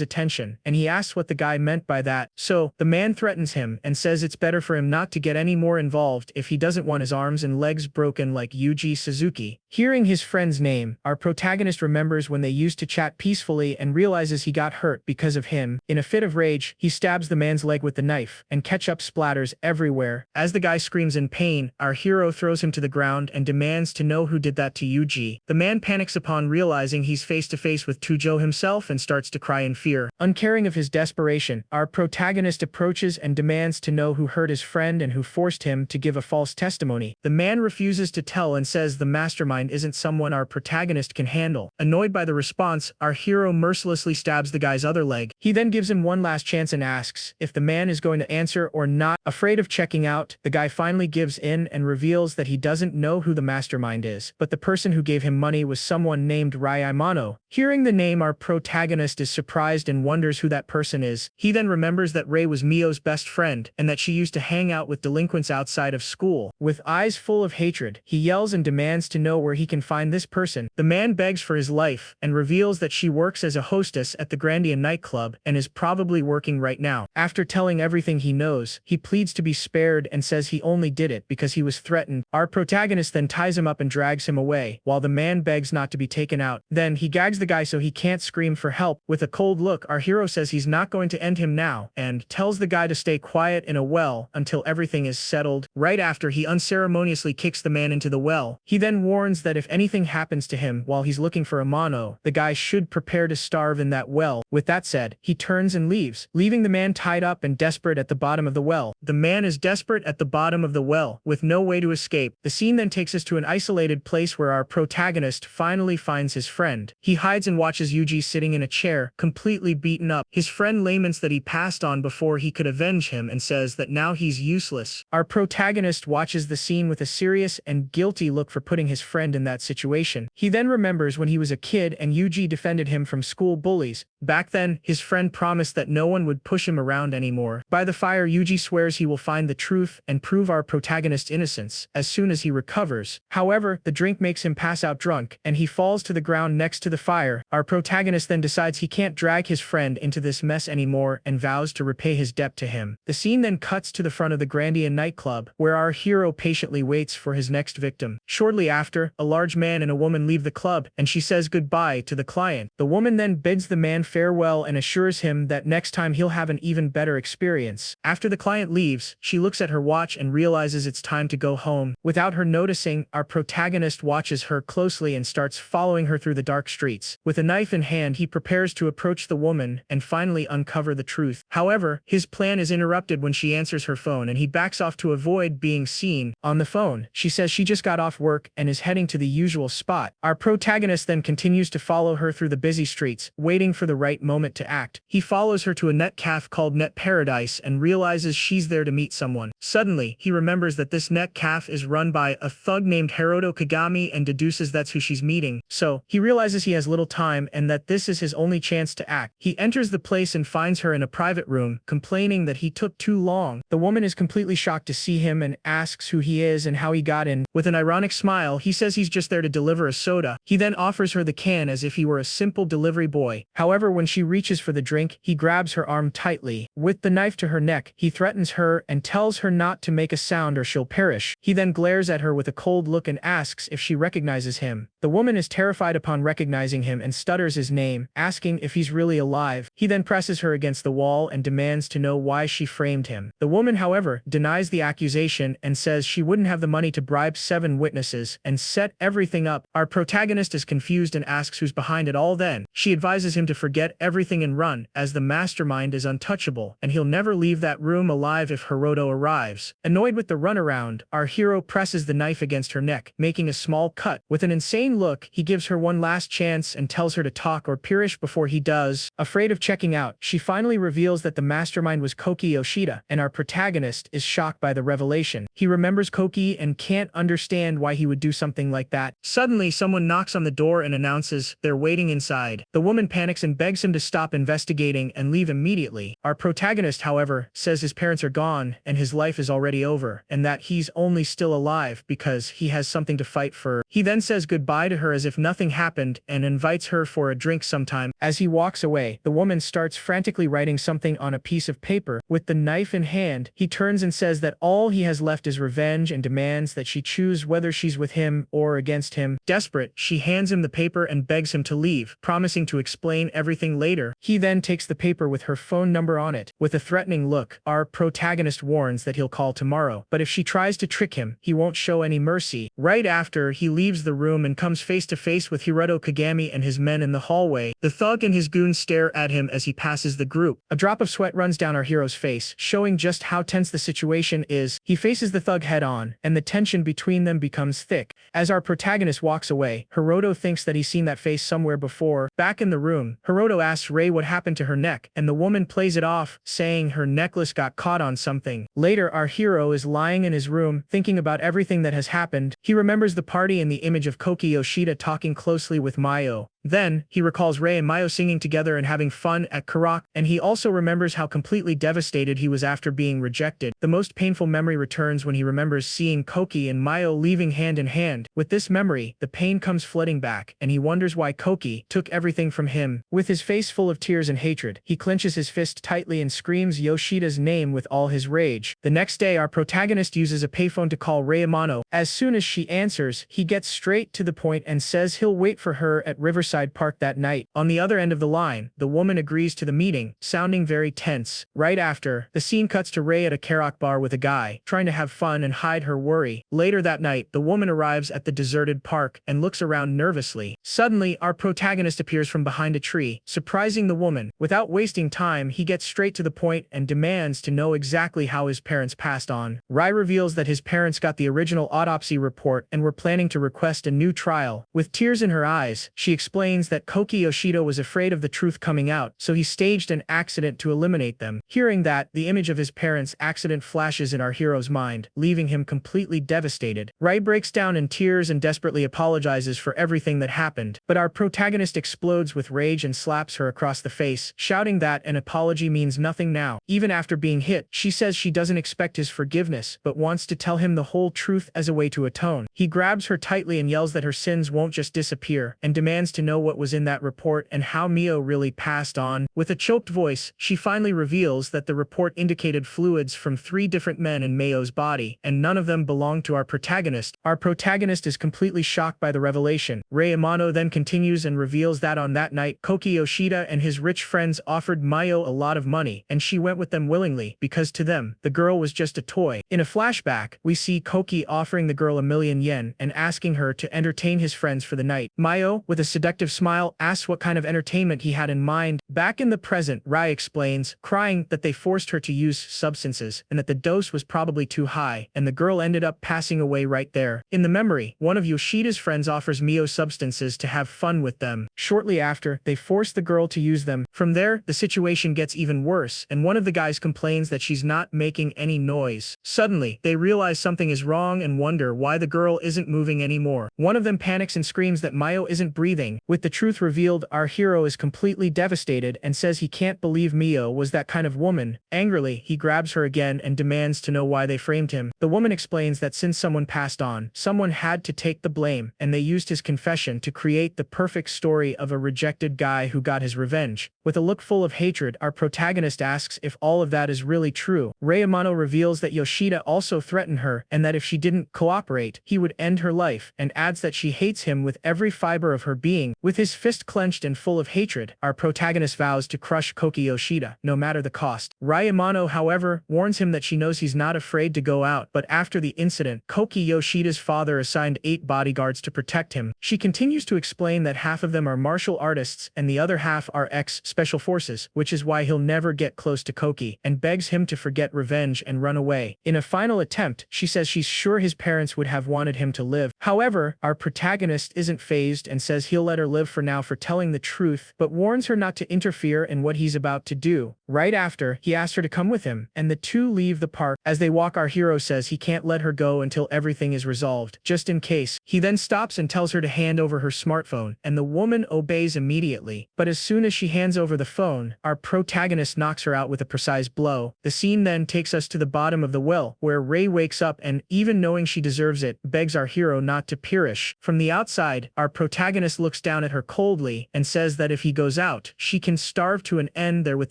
attention, and he asks what the guy meant by that. So, the man threatens him and says it's better for him not to get any more involved if he doesn't want his arms and legs broken like Yuji Suzuki. Hearing his friend's name, our protagonist remembers when they used to chat peacefully and realizes he got hurt because of him. In a fit of rage, he stabs the man's leg with the knife, and ketchup splatters everywhere. As the guy screams in pain, our hero throws him to the ground and demands to know who did that to Yuji. The man panics upon realizing he's face to face with Tojo himself and starts to cry in fear. Uncaring of his desperation, our protagonist approaches and demands to know who hurt his friend and who forced him to give a false testimony. The man refuses to tell and says the mastermind isn't someone our protagonist can handle. Annoyed by the response, our hero mercilessly stabs the guy's other leg. He then gives him one last chance and asks if the man is going to answer or not. Afraid of checking out, the guy finally gives in and reveals that he doesn't know who the mastermind is, but the person who gave him money was someone named Raimano. Hearing the name, our protagonist is surprised and wonders who that person is. He then remembers that Ray was Mio's best friend and that she used to hang out with delinquents outside of school. With eyes full of hatred, he yells and demands to know where he can find this person. The man begs for his life and reveals that she works as a hostess at the Grandia nightclub and is probably working right now. After telling everything he knows, he pleads to be spared and says he only did it because he was threatened. Our protagonist then ties him up and drags him away, while the man begs not to be taken out. Then he gags the guy so he can't scream for help. With a cold look, our hero says he's not going to end him now, and tells the guy to stay quiet in a well until everything is settled. Right after, he unceremoniously kicks the man into the well. He then warns that if anything happens to him while he's looking for Amano, the guy should prepare to starve in that well. With that said, he turns and leaves, leaving the man tied up and desperate at the bottom of the well. The man is desperate at the bottom of the well, with no way to escape. The scene then takes us to an isolated place where our protagonist finally finds his friend. He hides and watches Yuji sitting in a chair, completely beaten up. His friend laments that he passed on before he could avenge him and says that now he's useless. Our protagonist watches the scene with a serious and guilty look for putting his friend in that situation. He then remembers when he was a kid and Yuji defended him from school bullies. Back then, his friend promised that no one would push him around anymore. By the fire, Yuji swears he will find the truth and prove our protagonist's innocence as soon as he recovers. However, the drink makes him pass out drunk, and he falls to the ground next to the fire. Our protagonist then decides he can't drag his friend into this mess anymore and vows to repay his debt to him. The scene then cuts to the front of the Grandia nightclub, where our hero patiently waits for his next victim. Shortly after, a large man and a woman leave the club, and she says goodbye to the client. The woman then bids the man farewell and assures him that next time he'll have an even better experience. After the client leaves, she looks at her watch and realizes it's time to go home. Without her noticing, our protagonist watches her closely and starts following her through the dark streets. With a knife in hand, he prepares to approach the woman and finally uncover the truth. However, his plan is interrupted when she answers her phone and he backs off to avoid being seen. On the phone, she says she just got off work and is heading to the usual spot. Our protagonist then continues to follow her through the busy streets, waiting for the right moment to act. He follows her to a net cafe called Net Paradise and realizes she's there to meet someone. Suddenly, he remembers that this net cafe is run by a thug named Hiroto Kagami and deduces that's who she's meeting. So, he realizes he has little time and that this is his only chance to act. He enters the place and finds her in a private room, complaining that he took too long. The woman is completely shocked to see him and asks who he is and how he got in. With an ironic smile, he says he's just there to deliver a soda. He then offers her the can as if he were a simple delivery boy. However, when she reaches for the drink, he grabs her arm tightly. With the knife to her neck, he threatens her and tells her not to make a sound or she'll perish. He then glares at her with a cold look and asks if she recognizes him. The woman is terrified upon recognizing him and stutters his name, asking if he's really alive. He then presses her against the wall and demands to know why she framed him. The woman, however, denies the accusation and says she wouldn't have the money to bribe 7 witnesses and set everything up. Our protagonist is confused and asks who's behind it all. Then she advises him to forget everything and run, as the mastermind is untouchable and he'll never leave that room alive if Hiroto arrives. Annoyed with the runaround, our hero presses the knife against her neck, making a small cut. With an insane look, he gives her one last chance and tells her to talk or perish before he does. Afraid of checking out, she finally reveals that the mastermind was Koki Yoshida, and our protagonist is shocked by the revelation. He remembers Koki and can't understand why he would do something like that. Suddenly, someone knocks on the door and announces they're waiting inside. The woman panics and begs him to stop investigating and leave immediately. Our protagonist, however, says his parents are gone and his life is already over, and that he's only still alive because he has something to fight for. He then says goodbye to her as if nothing happened and invites her for a drink sometime. As he walks away, the woman starts frantically writing something on a piece of paper. With the knife in hand, he turns and says that all he has left is revenge and demands that she choose whether she's with him or against him. Desperate, she hands him the paper and begs him to leave, promising to explain everything later. He then takes the paper with her phone number on it. With a threatening look, our protagonist warns that he'll call tomorrow, but if she tries to trick him, he won't show any mercy. Right after, he leaves the room and comes face to face with Hiroto Kagami and his men in the hallway. The thug and his goons stare at him as he passes the group. A drop of sweat runs down our hero's face, showing just how tense the situation is. He faces the thug head on, and the tension between them becomes thick. As our protagonist walks away, Hiroto thinks that he's seen that face somewhere before. Back in the room, Hiroto asks Rei what happened to her neck, and the woman plays it off, saying her necklace got caught on something. Later, our hero is lying in his room, thinking about everything that has happened. He remembers the party and the image of Koki Yoshida talking closely with Mayo. Then, he recalls Rei and Mayo singing together and having fun at karaoke, and he also remembers how completely devastated he was after being rejected. The most painful memory returns when he remembers seeing Koki and Mayo leaving hand in hand. With this memory, the pain comes flooding back, and he wonders why Koki took everything from him. With his face full of tears and hatred, he clenches his fist tightly and screams Yoshida's name with all his rage. The next day, our protagonist uses a payphone to call Rei Amano. As soon as she answers, he gets straight to the point and says he'll wait for her at Riverside Park that night. On the other end of the line, the woman agrees to the meeting, sounding very tense. Right after, the scene cuts to Rei at a karaoke bar with a guy, trying to have fun and hide her worry. Later that night, the woman arrives at the deserted park and looks around nervously. Suddenly, our protagonist appears from behind a tree, surprising the woman. Without wasting time, he gets straight to the point and demands to know exactly how his parents passed on. Rei reveals that his parents got the original autopsy report and were planning to request a new trial. With tears in her eyes, she explains that Koki Yoshida was afraid of the truth coming out, so he staged an accident to eliminate them. Hearing that, the image of his parents' accident flashes in our hero's mind, leaving him completely devastated. Rei breaks down in tears and desperately apologizes for everything that happened, but our protagonist explodes with rage and slaps her across the face, shouting that an apology means nothing now. Even after being hit, she says she doesn't expect his forgiveness, but wants to tell him the whole truth as a way to atone. He grabs her tightly and yells that her sins won't just disappear, and demands to know what was in that report and how Mio really passed on. With a choked voice, she finally reveals that the report indicated fluids from 3 different men in Mayo's body, and none of them belonged to our protagonist. Our protagonist is completely shocked by the revelation. Rei Amano then continues and reveals that on that night, Koki Yoshida and his rich friends offered Mayo a lot of money, and she went with them willingly, because to them, the girl was just a toy. In a flashback, we see Koki offering the girl 1,000,000 yen and asking her to entertain his friends for the night. Mayo, with a seductive seductive smile, asks what kind of entertainment he had in mind. Back in the present, Rai explains, crying, that they forced her to use substances, and that the dose was probably too high, and the girl ended up passing away right there. In the memory, one of Yoshida's friends offers Mio substances to have fun with them. Shortly after, they force the girl to use them. From there, the situation gets even worse, and one of the guys complains that she's not making any noise. Suddenly, they realize something is wrong and wonder why the girl isn't moving anymore. One of them panics and screams that Mio isn't breathing. With the truth revealed, our hero is completely devastated and says he can't believe Mio was that kind of woman. Angrily, he grabs her again and demands to know why they framed him. The woman explains that since someone passed on, someone had to take the blame, and they used his confession to create the perfect story of a rejected guy who got his revenge. With a look full of hatred, our protagonist asks if all of that is really true. Rayamano reveals that Yoshida also threatened her, and that if she didn't cooperate, he would end her life, and adds that she hates him with every fiber of her being. With his fist clenched and full of hatred, our protagonist vows to crush Koki Yoshida, no matter the cost. Rayamano, however, warns him that she knows he's not afraid to go out, but after the incident, Koki Yoshida's father assigned 8 bodyguards to protect him. She continues to explain that half of them are martial artists and the other half are ex-special forces, which is why he'll never get close to Koki, and begs him to forget revenge and run away. In a final attempt, she says she's sure his parents would have wanted him to live. However, our protagonist isn't fazed and says he'll let her live for now for telling the truth, but warns her not to interfere in what he's about to do. Right after, he asks her to come with him, and the two leave the park. As they walk, our hero says he can't let her go until everything is resolved, just in case. He then stops and tells her to hand over her smartphone, and the woman obeys immediately. But as soon as she hands over the phone, our protagonist knocks her out with a precise blow. The scene then takes us to the bottom of the well, where Ray wakes up and, even knowing she deserves it, begs our hero not to perish. From the outside, our protagonist looks down at her coldly and says that if he goes out, she can starve to an end there with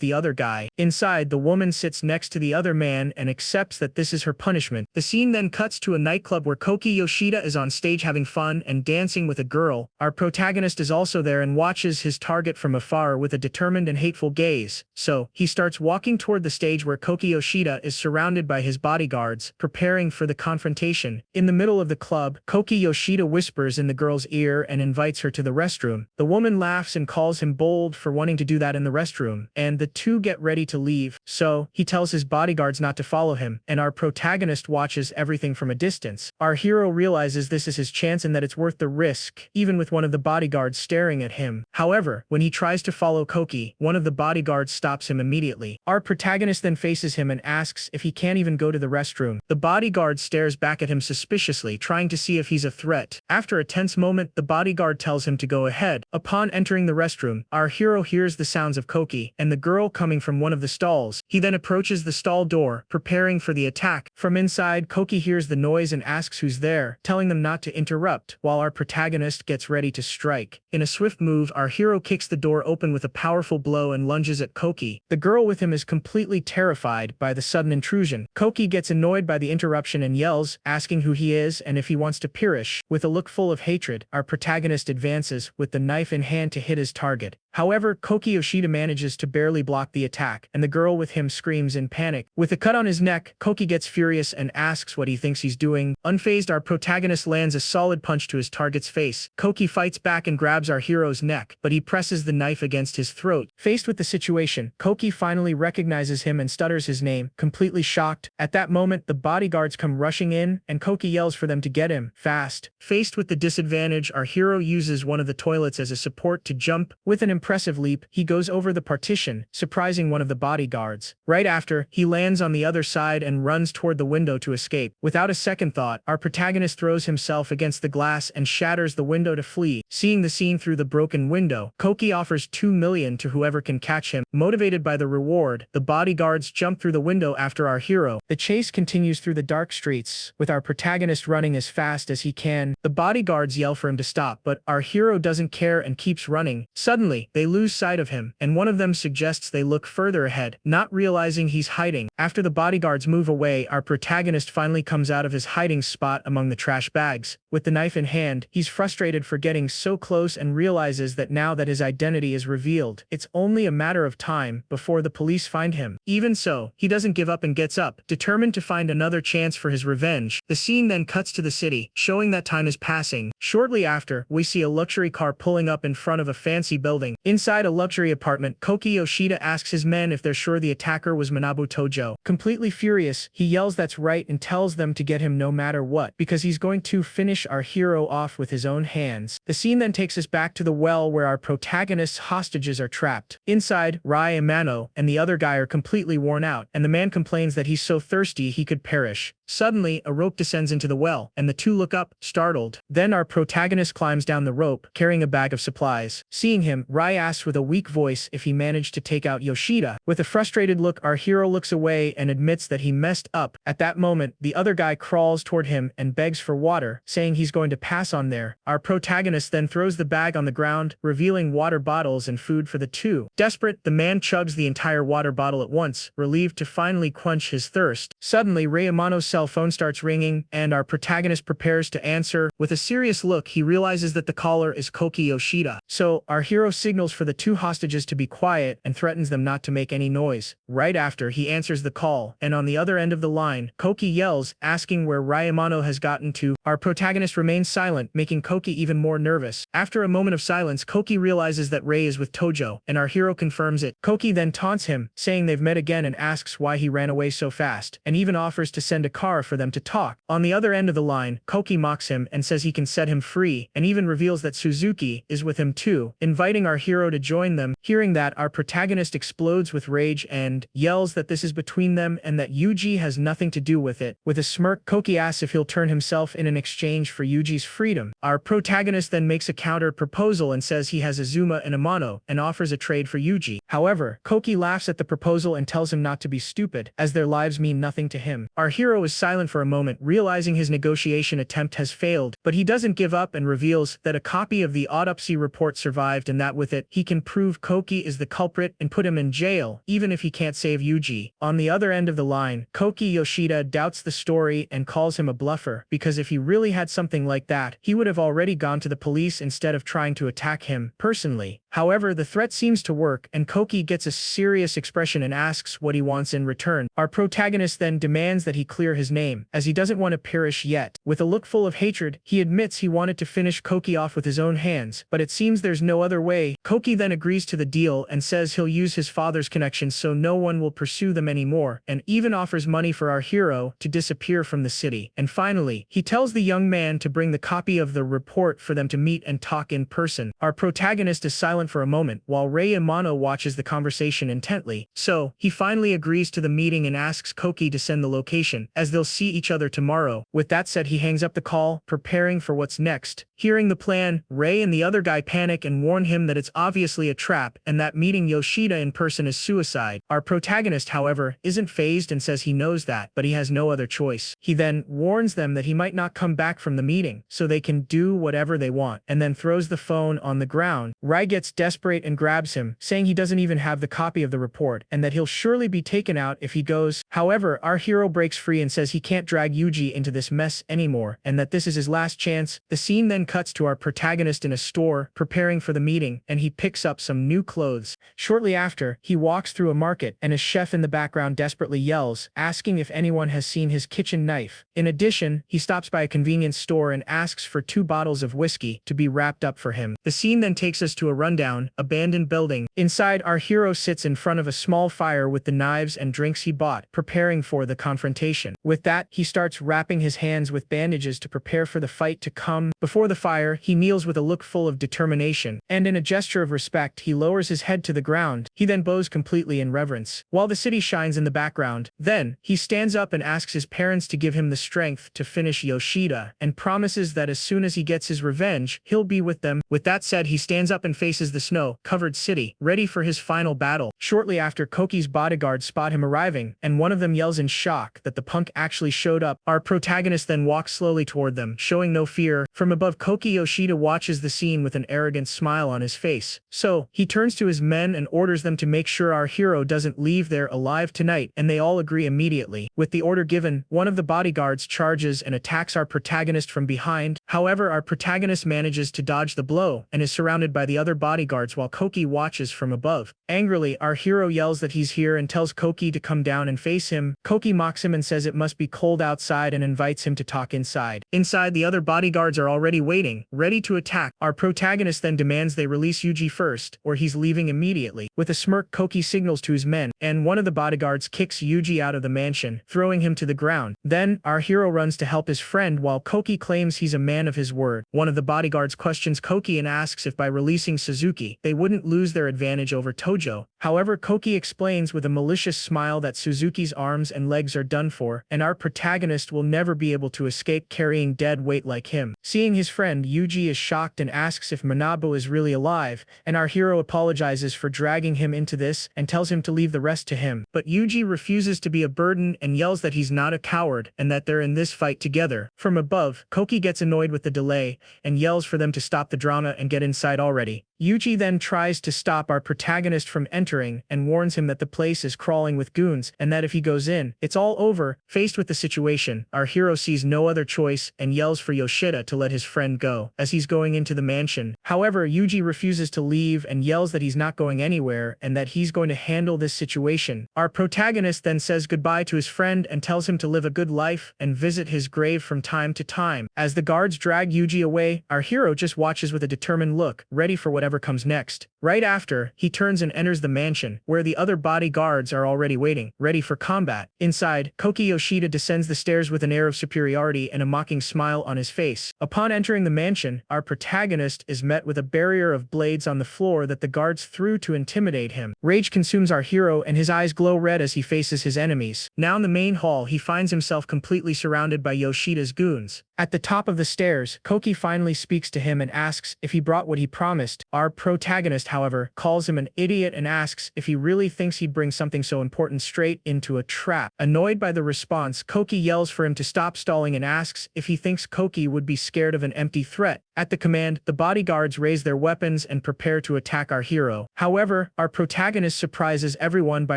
the other guy. Inside, the woman sits next to the other man and accepts that this is her punishment. The scene then cuts to a nightclub where Koki Yoshida is on stage having fun and dancing with a girl. Our protagonist is also there and watches his target from afar with a determined and hateful gaze. So, he starts walking toward the stage where Koki Yoshida is surrounded by his bodyguards, preparing for the confrontation. In the middle of the club, Koki Yoshida whispers in the girl's ear and invites her to the restroom. The woman laughs and calls him bold for wanting to do that in the restroom, and the two get ready to leave. So, he tells his bodyguards not to follow him, and our protagonist watches everything from a distance. Our hero realizes this is his chance and that it's worth the risk, even with one of the bodyguards staring at him. However, when he tries to follow Koki, one of the bodyguards stops him immediately. Our protagonist then faces him and asks if he can't even go to the restroom. The bodyguard stares back at him suspiciously, trying to see if he's a threat. After a tense moment, the bodyguard tells him to go ahead. Upon entering the restroom, our hero hears the sounds of Koki and the girl coming from one of the stalls. He then approaches the stall door, preparing for the attack. From inside, Koki hears the noise and asks who's there, telling them not to interrupt, while our protagonist gets ready to strike. In a swift move, our hero kicks the door open with a powerful blow and lunges at Koki. The girl with him is completely terrified by the sudden intrusion. Koki gets annoyed by the interruption and yells, asking who he is and if he wants to perish. With a look full of hatred, our protagonist advances, with the knife in hand to hit his target. However, Koki Yoshida manages to barely block the attack, and the girl with him screams in panic. With a cut on his neck, Koki gets furious and asks what he thinks he's doing. Unfazed, our protagonist lands a solid punch to his target's face. Koki fights back and grabs our hero's neck, but he presses the knife against his throat. Faced with the situation, Koki finally recognizes him and stutters his name, completely shocked. At that moment, the bodyguards come rushing in, and Koki yells for them to get him fast. Faced with the disadvantage, our hero uses one of the toilets as a support to jump. With an impressive leap, he goes over the partition, surprising one of the bodyguards. Right after, he lands on the other side and runs toward the window to escape. Without a second thought, our protagonist throws himself against the glass and shatters the window to flee. Seeing the scene through the broken window, Koki offers 2 million to whoever can catch him. Motivated by the reward, the bodyguards jump through the window after our hero. The chase continues through the dark streets, with our protagonist running as fast as he can. The bodyguards yell for him to stop, but our hero doesn't care and keeps running. Suddenly, they lose sight of him, and one of them suggests they look further ahead, not realizing he's hiding. After the bodyguards move away, our protagonist finally comes out of his hiding spot among the trash bags. With the knife in hand, he's frustrated for getting so close and realizes that now that his identity is revealed, it's only a matter of time before the police find him. Even so, he doesn't give up and gets up, determined to find another chance for his revenge. The scene then cuts to the city, showing that time is passing. Shortly after, we see a luxury car pulling up in front of a fancy building. Inside a luxury apartment, Koki Yoshida asks his men if they're sure the attacker was Manabu Tojo. Completely furious, he yells that's right and tells them to get him no matter what, because he's going to finish our hero off with his own hands. The scene then takes us back to the well where our protagonist's hostages are trapped. Inside, Rai and Mano and the other guy are completely worn out, and the man complains that he's so thirsty he could perish. Suddenly, a rope descends into the well, and the two look up, startled. Then our protagonist climbs down the rope, carrying a bag of supplies. Seeing him, Rai asks with a weak voice if he managed to take out Yoshida. With a frustrated look, our hero looks away and admits that he messed up. At that moment, the other guy crawls toward him and begs for water, saying he's going to pass on there. Our protagonist then throws the bag on the ground, revealing water bottles and food for the two. Desperate, the man chugs the entire water bottle at once, relieved to finally quench his thirst. Suddenly, Rayamano's cell phone starts ringing, and our protagonist prepares to answer. With a serious look, he realizes that the caller is Koki Yoshida. So, our hero signals for the two hostages to be quiet and threatens them not to make any noise. Right after, he answers the call, and on the other end of the line, Koki yells, asking where Rayamano has gotten to. Our protagonist remains silent, making Koki even more nervous. After a moment of silence, Koki realizes that Ray is with Tojo, and our hero confirms it. Koki then taunts him, saying they've met again, and asks why he ran away so fast, and even offers to send a car for them to talk. On the other end of the line, Koki mocks him and says he can set him free, and even reveals that Suzuki is with him too, inviting our hero to join them. Hearing that, our protagonist explodes with rage and yells that this is between them and that Yuji has nothing to do with it. With a smirk, Koki asks if he'll turn himself in exchange for Yuji's freedom. Our protagonist then makes a counter proposal and says he has Azuma and Amano, and offers a trade for Yuji. However, Koki laughs at the proposal and tells him not to be stupid, as their lives mean nothing to him. Our hero is silent for a moment, realizing his negotiation attempt has failed, but he doesn't give up and reveals that a copy of the autopsy report survived, and that with it, he can prove Koki is the culprit and put him in jail, even if he can't save Yuji. On the other end of the line, Koki Yoshida doubts the story and calls him a bluffer, because if he really had something like that, he would have already gone to the police instead of trying to attack him personally. However, the threat seems to work, and Koki gets a serious expression and asks what he wants in return. Our protagonist then demands that he clear his name, as he doesn't want to perish yet. With a look full of hatred, he admits he wanted to finish Koki off with his own hands, but it seems there's no other way. Koki then agrees to the deal and says he'll use his father's connections so no one will pursue them anymore, and even offers money for our hero to disappear from the city. And finally, he tells the young man to bring the copy of the report for them to meet and talk in person. Our protagonist is silent for a moment, while Ray Amano watches the conversation intently. So, he finally agrees to the meeting and asks Koki to send the location, as they'll see each other tomorrow. With that said, he hangs up the call, preparing for what's next. Hearing the plan, Ray and the other guy panic and warn him that it's obviously a trap, and that meeting Yoshida in person is suicide. Our protagonist, however, isn't fazed and says he knows that, but he has no other choice. He then warns them that he might not come back from the meeting, so they can do whatever they want, and then throws the phone on the ground. Rai gets desperate and grabs him, saying he doesn't even have the copy of the report, and that he'll surely be taken out if he goes. However, our hero breaks free and says he can't drag Yuji into this mess anymore, and that this is his last chance. The scene then cuts to our protagonist in a store, preparing for the meeting, and he picks up some new clothes. Shortly after, he walks through a market, and a chef in the background desperately yells, asking if anyone has seen his kitchen knife. In addition, he stops by a convenience store and asks for 2 bottles of whiskey to be wrapped up for him. The scene then takes us to a rundown, abandoned building. Inside, our hero sits in front of a small fire with the knives and drinks he bought, preparing for the confrontation. With that, he starts wrapping his hands with bandages to prepare for the fight to come. Before the fire, he kneels with a look full of determination, and in a gesture of respect, he lowers his head to the ground. He then bows completely in reverence, while the city shines in the background. Then, he stands up and asks his parents to give him the strength to finish Yoshida, and promises that as soon as he gets his revenge, he'll be with them. With that said, he stands up and faces the snow-covered city, ready for his final battle. Shortly after, Koki's bodyguards spot him arriving, and one of them yells in shock that the punk actually showed up. Our protagonist then walks slowly toward them, showing no fear. From above, Koki Yoshida watches the scene with an arrogant smile on his face. So, he turns to his men and orders them to make sure our hero doesn't leave there alive tonight, and they all agree immediately. With the order given, one of the bodyguards charges and attacks our protagonist from behind. However, our protagonist manages to dodge the blow and is surrounded by the other bodyguards while Koki watches from above. Angrily, our hero yells that he's here and tells Koki to come down and face him. Koki mocks him and says it must be cold outside and invites him to talk inside. Inside, the other bodyguards are already waiting, ready to attack. Our protagonist then demands they release Yuji first, or he's leaving immediately. With a smirk, Koki signals to his men, and one of the bodyguards kicks Yuji out of the mansion, throwing him to the ground. Then, our hero runs to help his friend while Koki claims he's a man of his word. One of the bodyguards questions Koki and asks if by releasing Suzuki, they wouldn't lose their advantage over Tojo. However, Koki explains with a malicious smile that Suzuki's arms and legs are done for, and our protagonist will never be able to escape carrying dead weight like him. Seeing his friend, Yuji is shocked and asks if Manabu is really alive, and our hero apologizes for dragging him into this and tells him to leave the rest to him. But Yuji refuses to be a burden and yells that he's not a coward and that they're in this fight together. From above, Koki gets annoyed with the delay and yells for them to stop the drama and get inside already. Yuji then tries to stop our protagonist from entering and warns him that the place is crawling with goons and that if he goes in, it's all over. Faced with the situation, our hero sees no other choice and yells for Yoshida to let his friend go as he's going into the mansion. However, Yuji refuses to leave and yells that he's not going anywhere and that he's going to handle this situation. Our protagonist then says goodbye to his friend and tells him to live a good life and visit his grave from time to time. As the guards drag Yuji away, our hero just watches with a determined look, ready for whatever comes next. Right after, he turns and enters the mansion, where the other bodyguards are already waiting, ready for combat. Inside, Koki Yoshida descends the stairs with an air of superiority and a mocking smile on his face. Upon entering the mansion, our protagonist is met with a barrier of blades on the floor that the guards threw to intimidate him. Rage consumes our hero and his eyes glow red as he faces his enemies. Now in the main hall, he finds himself completely surrounded by Yoshida's goons. At the top of the stairs, Koki finally speaks to him and asks if he brought what he promised. Our protagonist, however, calls him an idiot and asks if he really thinks he'd bring something so important straight into a trap. Annoyed by the response, Koki yells for him to stop stalling and asks if he thinks Koki would be scared of an empty threat. At the command, the bodyguards raise their weapons and prepare to attack our hero. However, our protagonist surprises everyone by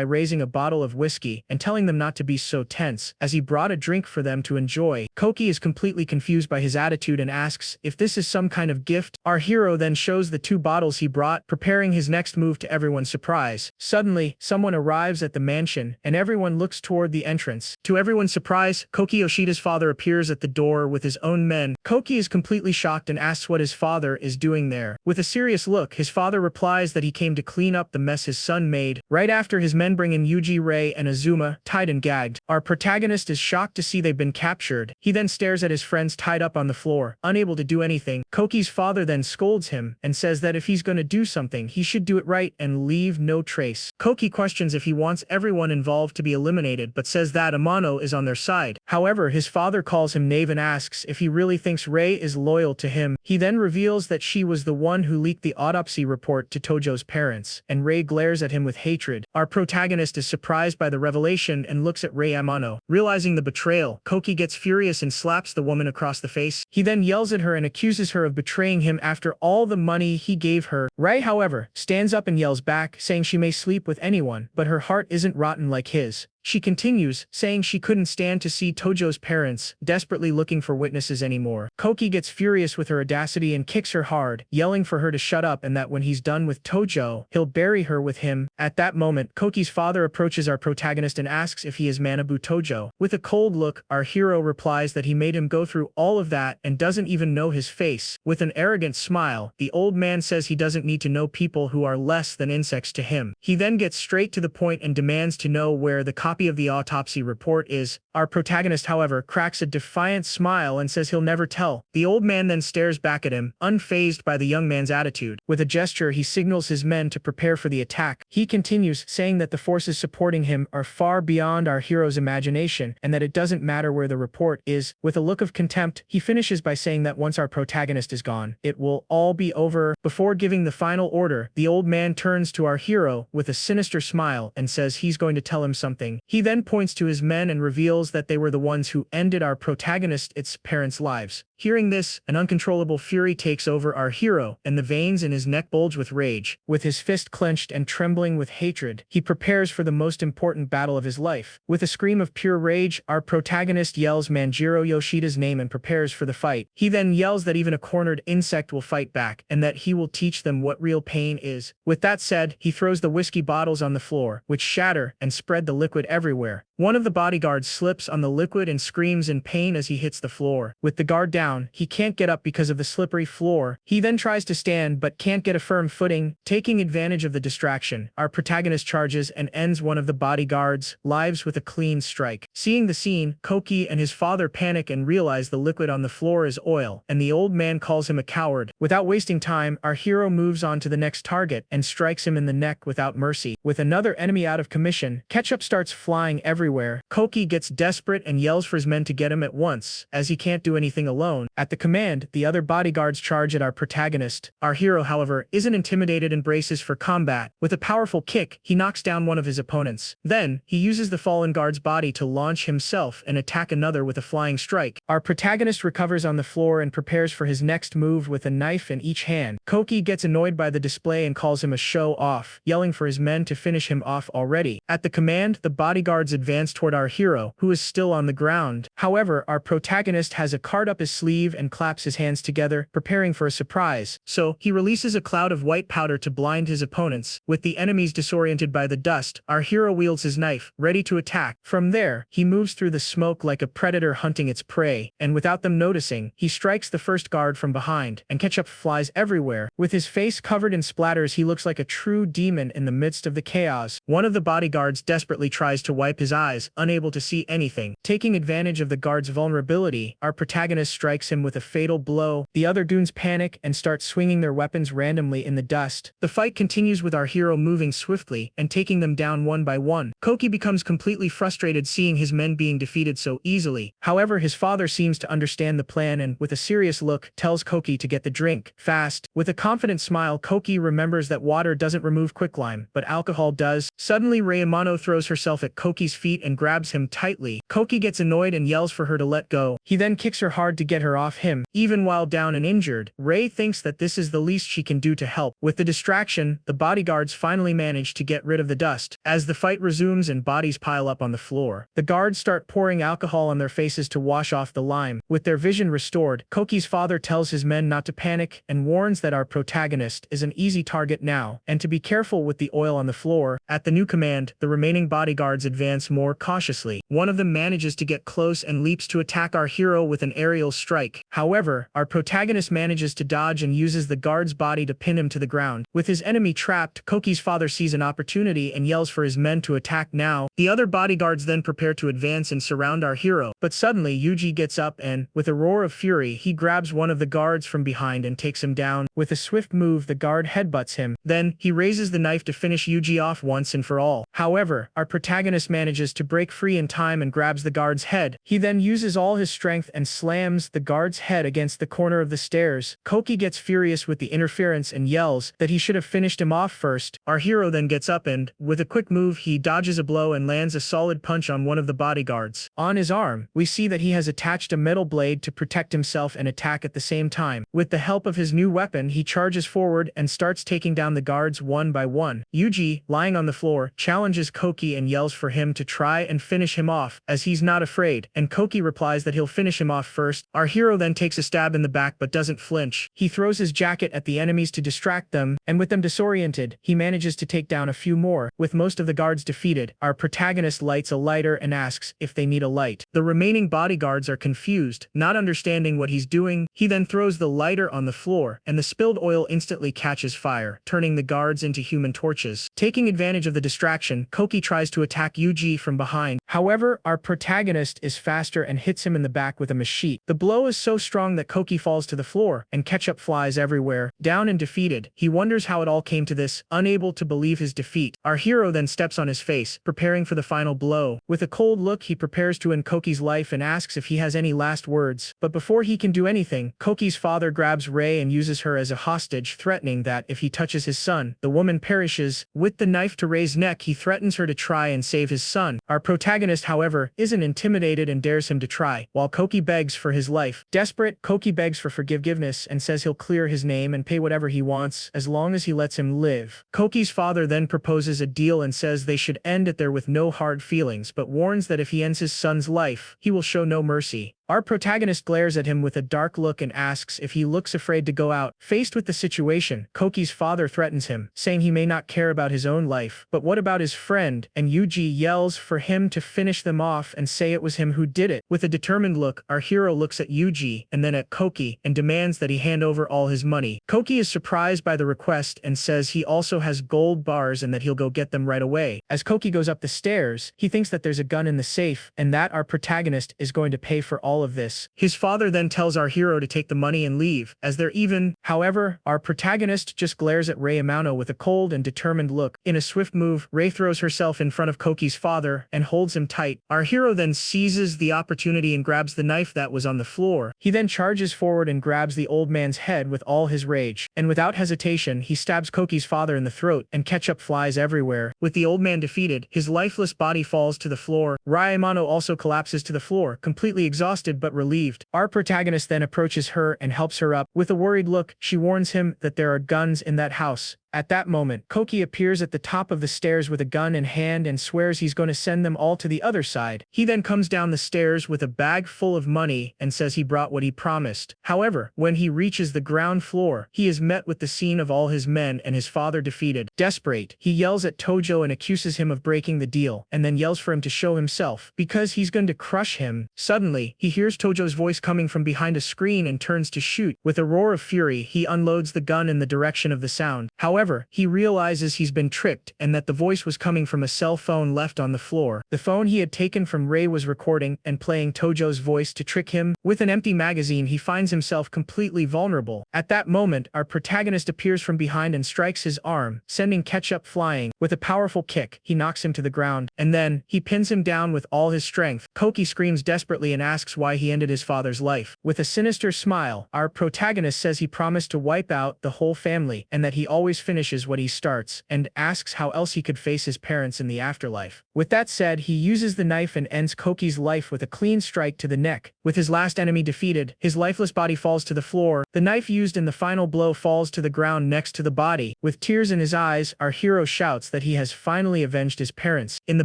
raising a bottle of whiskey and telling them not to be so tense, as he brought a drink for them to enjoy. Koki is completely confused by his attitude and asks if this is some kind of gift. Our hero then shows the two bottles he brought, preparing his next move to everyone's surprise. Suddenly, someone arrives at the mansion, and everyone looks toward the entrance. To everyone's surprise, Koki Yoshida's father appears at the door with his own men. Koki is completely shocked and asks what his father is doing there. With a serious look, his father replies that he came to clean up the mess his son made. Right after, his men bring in Yuji, Rei, and Azuma, tied and gagged. Our protagonist is shocked to see they've been captured. He then stares at his friends tied up on the floor, unable to do anything. Koki's father then scolds him and says that if he's going to do something, he should do it right and leave no trace. Koki questions if he wants everyone involved to be eliminated, but says that Amano is on their side. However, his father calls him knave and asks if he really thinks Rei is loyal to him. He then reveals that she was the one who leaked the autopsy report to Tojo's parents, and Rei glares at him with hatred. Our protagonist is surprised by the revelation and looks at Rei Amano. Realizing the betrayal, Koki gets furious and slaps the woman across the face. He then yells at her and accuses her of betraying him after all the money he gave her. Rei, however, stands up and yells back, saying she may sleep with anyone, but her heart isn't rotten like his. She continues, saying she couldn't stand to see Tojo's parents desperately looking for witnesses anymore. Koki gets furious with her audacity and kicks her hard, yelling for her to shut up and that when he's done with Tojo, he'll bury her with him. At that moment, Koki's father approaches our protagonist and asks if he is Manabu Tojo. With a cold look, our hero replies that he made him go through all of that and doesn't even know his face. With an arrogant smile, the old man says he doesn't need to know people who are less than insects to him. He then gets straight to the point and demands to know where the copy of the autopsy report is. Our protagonist, however, cracks a defiant smile and says he'll never tell. The old man then stares back at him, unfazed by the young man's attitude. With a gesture, he signals his men to prepare for the attack. He continues, saying that the forces supporting him are far beyond our hero's imagination and that it doesn't matter where the report is. With a look of contempt, he finishes by saying that once our protagonist is gone, it will all be over. Before giving the final order, the old man turns to our hero with a sinister smile and says he's going to tell him something. He then points to his men and reveals that they were the ones who ended our protagonist's parents' lives. Hearing this, an uncontrollable fury takes over our hero, and the veins in his neck bulge with rage. With his fist clenched and trembling with hatred, he prepares for the most important battle of his life. With a scream of pure rage, our protagonist yells Manjiro Yoshida's name and prepares for the fight. He then yells that even a cornered insect will fight back, and that he will teach them what real pain is. With that said, he throws the whiskey bottles on the floor, which shatter and spread the liquid everywhere. One of the bodyguards slips on the liquid and screams in pain as he hits the floor. With the guard down, he can't get up because of the slippery floor. He then tries to stand but can't get a firm footing. Taking advantage of the distraction, our protagonist charges and ends one of the bodyguards' lives with a clean strike. Seeing the scene, Koki and his father panic and realize the liquid on the floor is oil, and the old man calls him a coward. Without wasting time, our hero moves on to the next target and strikes him in the neck without mercy. With another enemy out of commission, ketchup starts flying everywhere. Koki gets desperate and yells for his men to get him at once, as he can't do anything alone. At the command, the other bodyguards charge at our protagonist. Our hero, however, isn't intimidated and braces for combat. With a powerful kick, he knocks down one of his opponents. Then, he uses the fallen guard's body to launch himself and attack another with a flying strike. Our protagonist recovers on the floor and prepares for his next move with a knife in each hand. Koki gets annoyed by the display and calls him a show-off, yelling for his men to finish him off already. At the command, the bodyguards advance toward our hero, who is still on the ground. However, our protagonist has a card up his sleeve and claps his hands together, preparing for a surprise. So, he releases a cloud of white powder to blind his opponents. With the enemies disoriented by the dust, our hero wields his knife, ready to attack. From there, he moves through the smoke like a predator hunting its prey, and without them noticing, he strikes the first guard from behind, and ketchup flies everywhere. With his face covered in splatters, he looks like a true demon in the midst of the chaos. One of the bodyguards desperately tries to wipe his eyes, unable to see anything. Taking advantage of the guard's vulnerability, our protagonist strikes him with a fatal blow. The other goons panic and start swinging their weapons randomly in the dust. The fight continues with our hero moving swiftly and taking them down one by one. Koki becomes completely frustrated seeing his men being defeated so easily. However, his father seems to understand the plan and, with a serious look, tells Koki to get the drink fast. With a confident smile, Koki remembers that water doesn't remove quicklime, but alcohol does. Suddenly, Rayamano throws herself at Koki's feet and grabs him tightly. Koki gets annoyed and yells for her to let go. He then kicks her hard to get her off him. Even while down and injured, Ray thinks that this is the least she can do to help. With the distraction, the bodyguards finally manage to get rid of the dust. As the fight resumes and bodies pile up on the floor, the guards start pouring alcohol on their faces to wash off the lime. With their vision restored, Koki's father tells his men not to panic and warns that our protagonist is an easy target now, and to be careful with the oil on the floor. At the new command, the remaining bodyguards advance more cautiously. One of them manages to get close and leaps to attack our hero with an aerial strike. However, our protagonist manages to dodge and uses the guard's body to pin him to the ground. With his enemy trapped, Koki's father sees an opportunity and yells for his men to attack now. The other bodyguards then prepare to advance and surround our hero. But suddenly, Yuji gets up and, with a roar of fury, he grabs one of the guards from behind and takes him down. With a swift move, the guard headbutts him. Then, he raises the knife to finish Yuji off once and for all. However, our protagonist manages to break free in time and grabs the guard's head. He then uses all his strength and slams the guard's head against the corner of the stairs. Koki gets furious with the interference and yells that he should have finished him off first. Our hero then gets up and, with a quick move, he dodges a blow and lands a solid punch on one of the bodyguards. On his arm, we see that he has attached a metal blade to protect himself and attack at the same time. With the help of his new weapon, he charges forward and starts taking down the guards one by one. Yuji, lying on the floor, challenges Koki and yells for him to try and finish him off, as he's not afraid, and Koki replies that he'll finish him off first. Our hero then takes a stab in the back but doesn't flinch. He throws his jacket at the enemies to distract them, and with them disoriented, he manages to take down a few more. With most of the guards defeated, our protagonist lights a lighter and asks if they need a light. The remaining bodyguards are confused, not understanding what he's doing. He then throws the lighter on the floor, and the spilled oil instantly catches fire, turning the guards into human torches. Taking advantage of the distraction, Koki tries to attack Yuji from behind. However, our protagonist is faster and hits him in the back with a machete. The blow is so strong that Koki falls to the floor, and ketchup flies everywhere. Down and defeated, he wonders how it all came to this, unable to believe his defeat. Our hero then steps on his face, preparing for the final blow. With a cold look, he prepares to end Koki's life and asks if he has any last words. But before he can do anything, Koki's father grabs Rei and uses her as a hostage, threatening that if he touches his son, the woman perishes. With the knife to to Rei's neck, he threatens her to try and save his son. Our protagonist, however, isn't intimidated and dares him to try, while Koki begs for his life. Desperate, Koki begs for forgiveness and says he'll clear his name and pay whatever he wants as long as he lets him live. Koki's father then proposes a deal and says they should end it there with no hard feelings, but warns that if he ends his son's life, he will show no mercy. Our protagonist glares at him with a dark look and asks if he looks afraid to go out. Faced with the situation, Koki's father threatens him, saying he may not care about his own life, but what about his friend? And Yuji yells for him to finish them off and say it was him who did it. With a determined look, our hero looks at Yuji and then at Koki and demands that he hand over all his money. Koki is surprised by the request and says he also has gold bars and that he'll go get them right away. As Koki goes up the stairs, he thinks that there's a gun in the safe and that our protagonist is going to pay for all of this. His father then tells our hero to take the money and leave, as they're even. However, our protagonist just glares at Rei Amano with a cold and determined look. In a swift move, Rei throws herself in front of Koki's father and holds him tight. Our hero then seizes the opportunity and grabs the knife that was on the floor. He then charges forward and grabs the old man's head with all his rage, and without hesitation, he stabs Koki's father in the throat, and ketchup flies everywhere. With the old man defeated, his lifeless body falls to the floor. Rei Amano also collapses to the floor, completely exhausted but relieved. Our protagonist then approaches her and helps her up. With a worried look, she warns him that there are guns in that house. At that moment, Koki appears at the top of the stairs with a gun in hand and swears he's going to send them all to the other side. He then comes down the stairs with a bag full of money and says he brought what he promised. However, when he reaches the ground floor, he is met with the scene of all his men and his father defeated. Desperate, he yells at Tojo and accuses him of breaking the deal, and then yells for him to show himself, because he's going to crush him. Suddenly, he hears Tojo's voice coming from behind a screen and turns to shoot. With a roar of fury, he unloads the gun in the direction of the sound. However, he realizes he's been tricked and that the voice was coming from a cell phone left on the floor. The phone he had taken from Rei was recording and playing Tojo's voice to trick him. With an empty magazine, he finds himself completely vulnerable. At that moment, our protagonist appears from behind and strikes his arm, sending ketchup flying. With a powerful kick, he knocks him to the ground, and then he pins him down with all his strength. Koki screams desperately and asks why he ended his father's life. With a sinister smile, our protagonist says he promised to wipe out the whole family and that he always finishes what he starts, and asks how else he could face his parents in the afterlife. With that said, he uses the knife and ends Koki's life with a clean strike to the neck. With his last enemy defeated, his lifeless body falls to the floor. The knife used in the final blow falls to the ground next to the body. With tears in his eyes, our hero shouts that he has finally avenged his parents. In the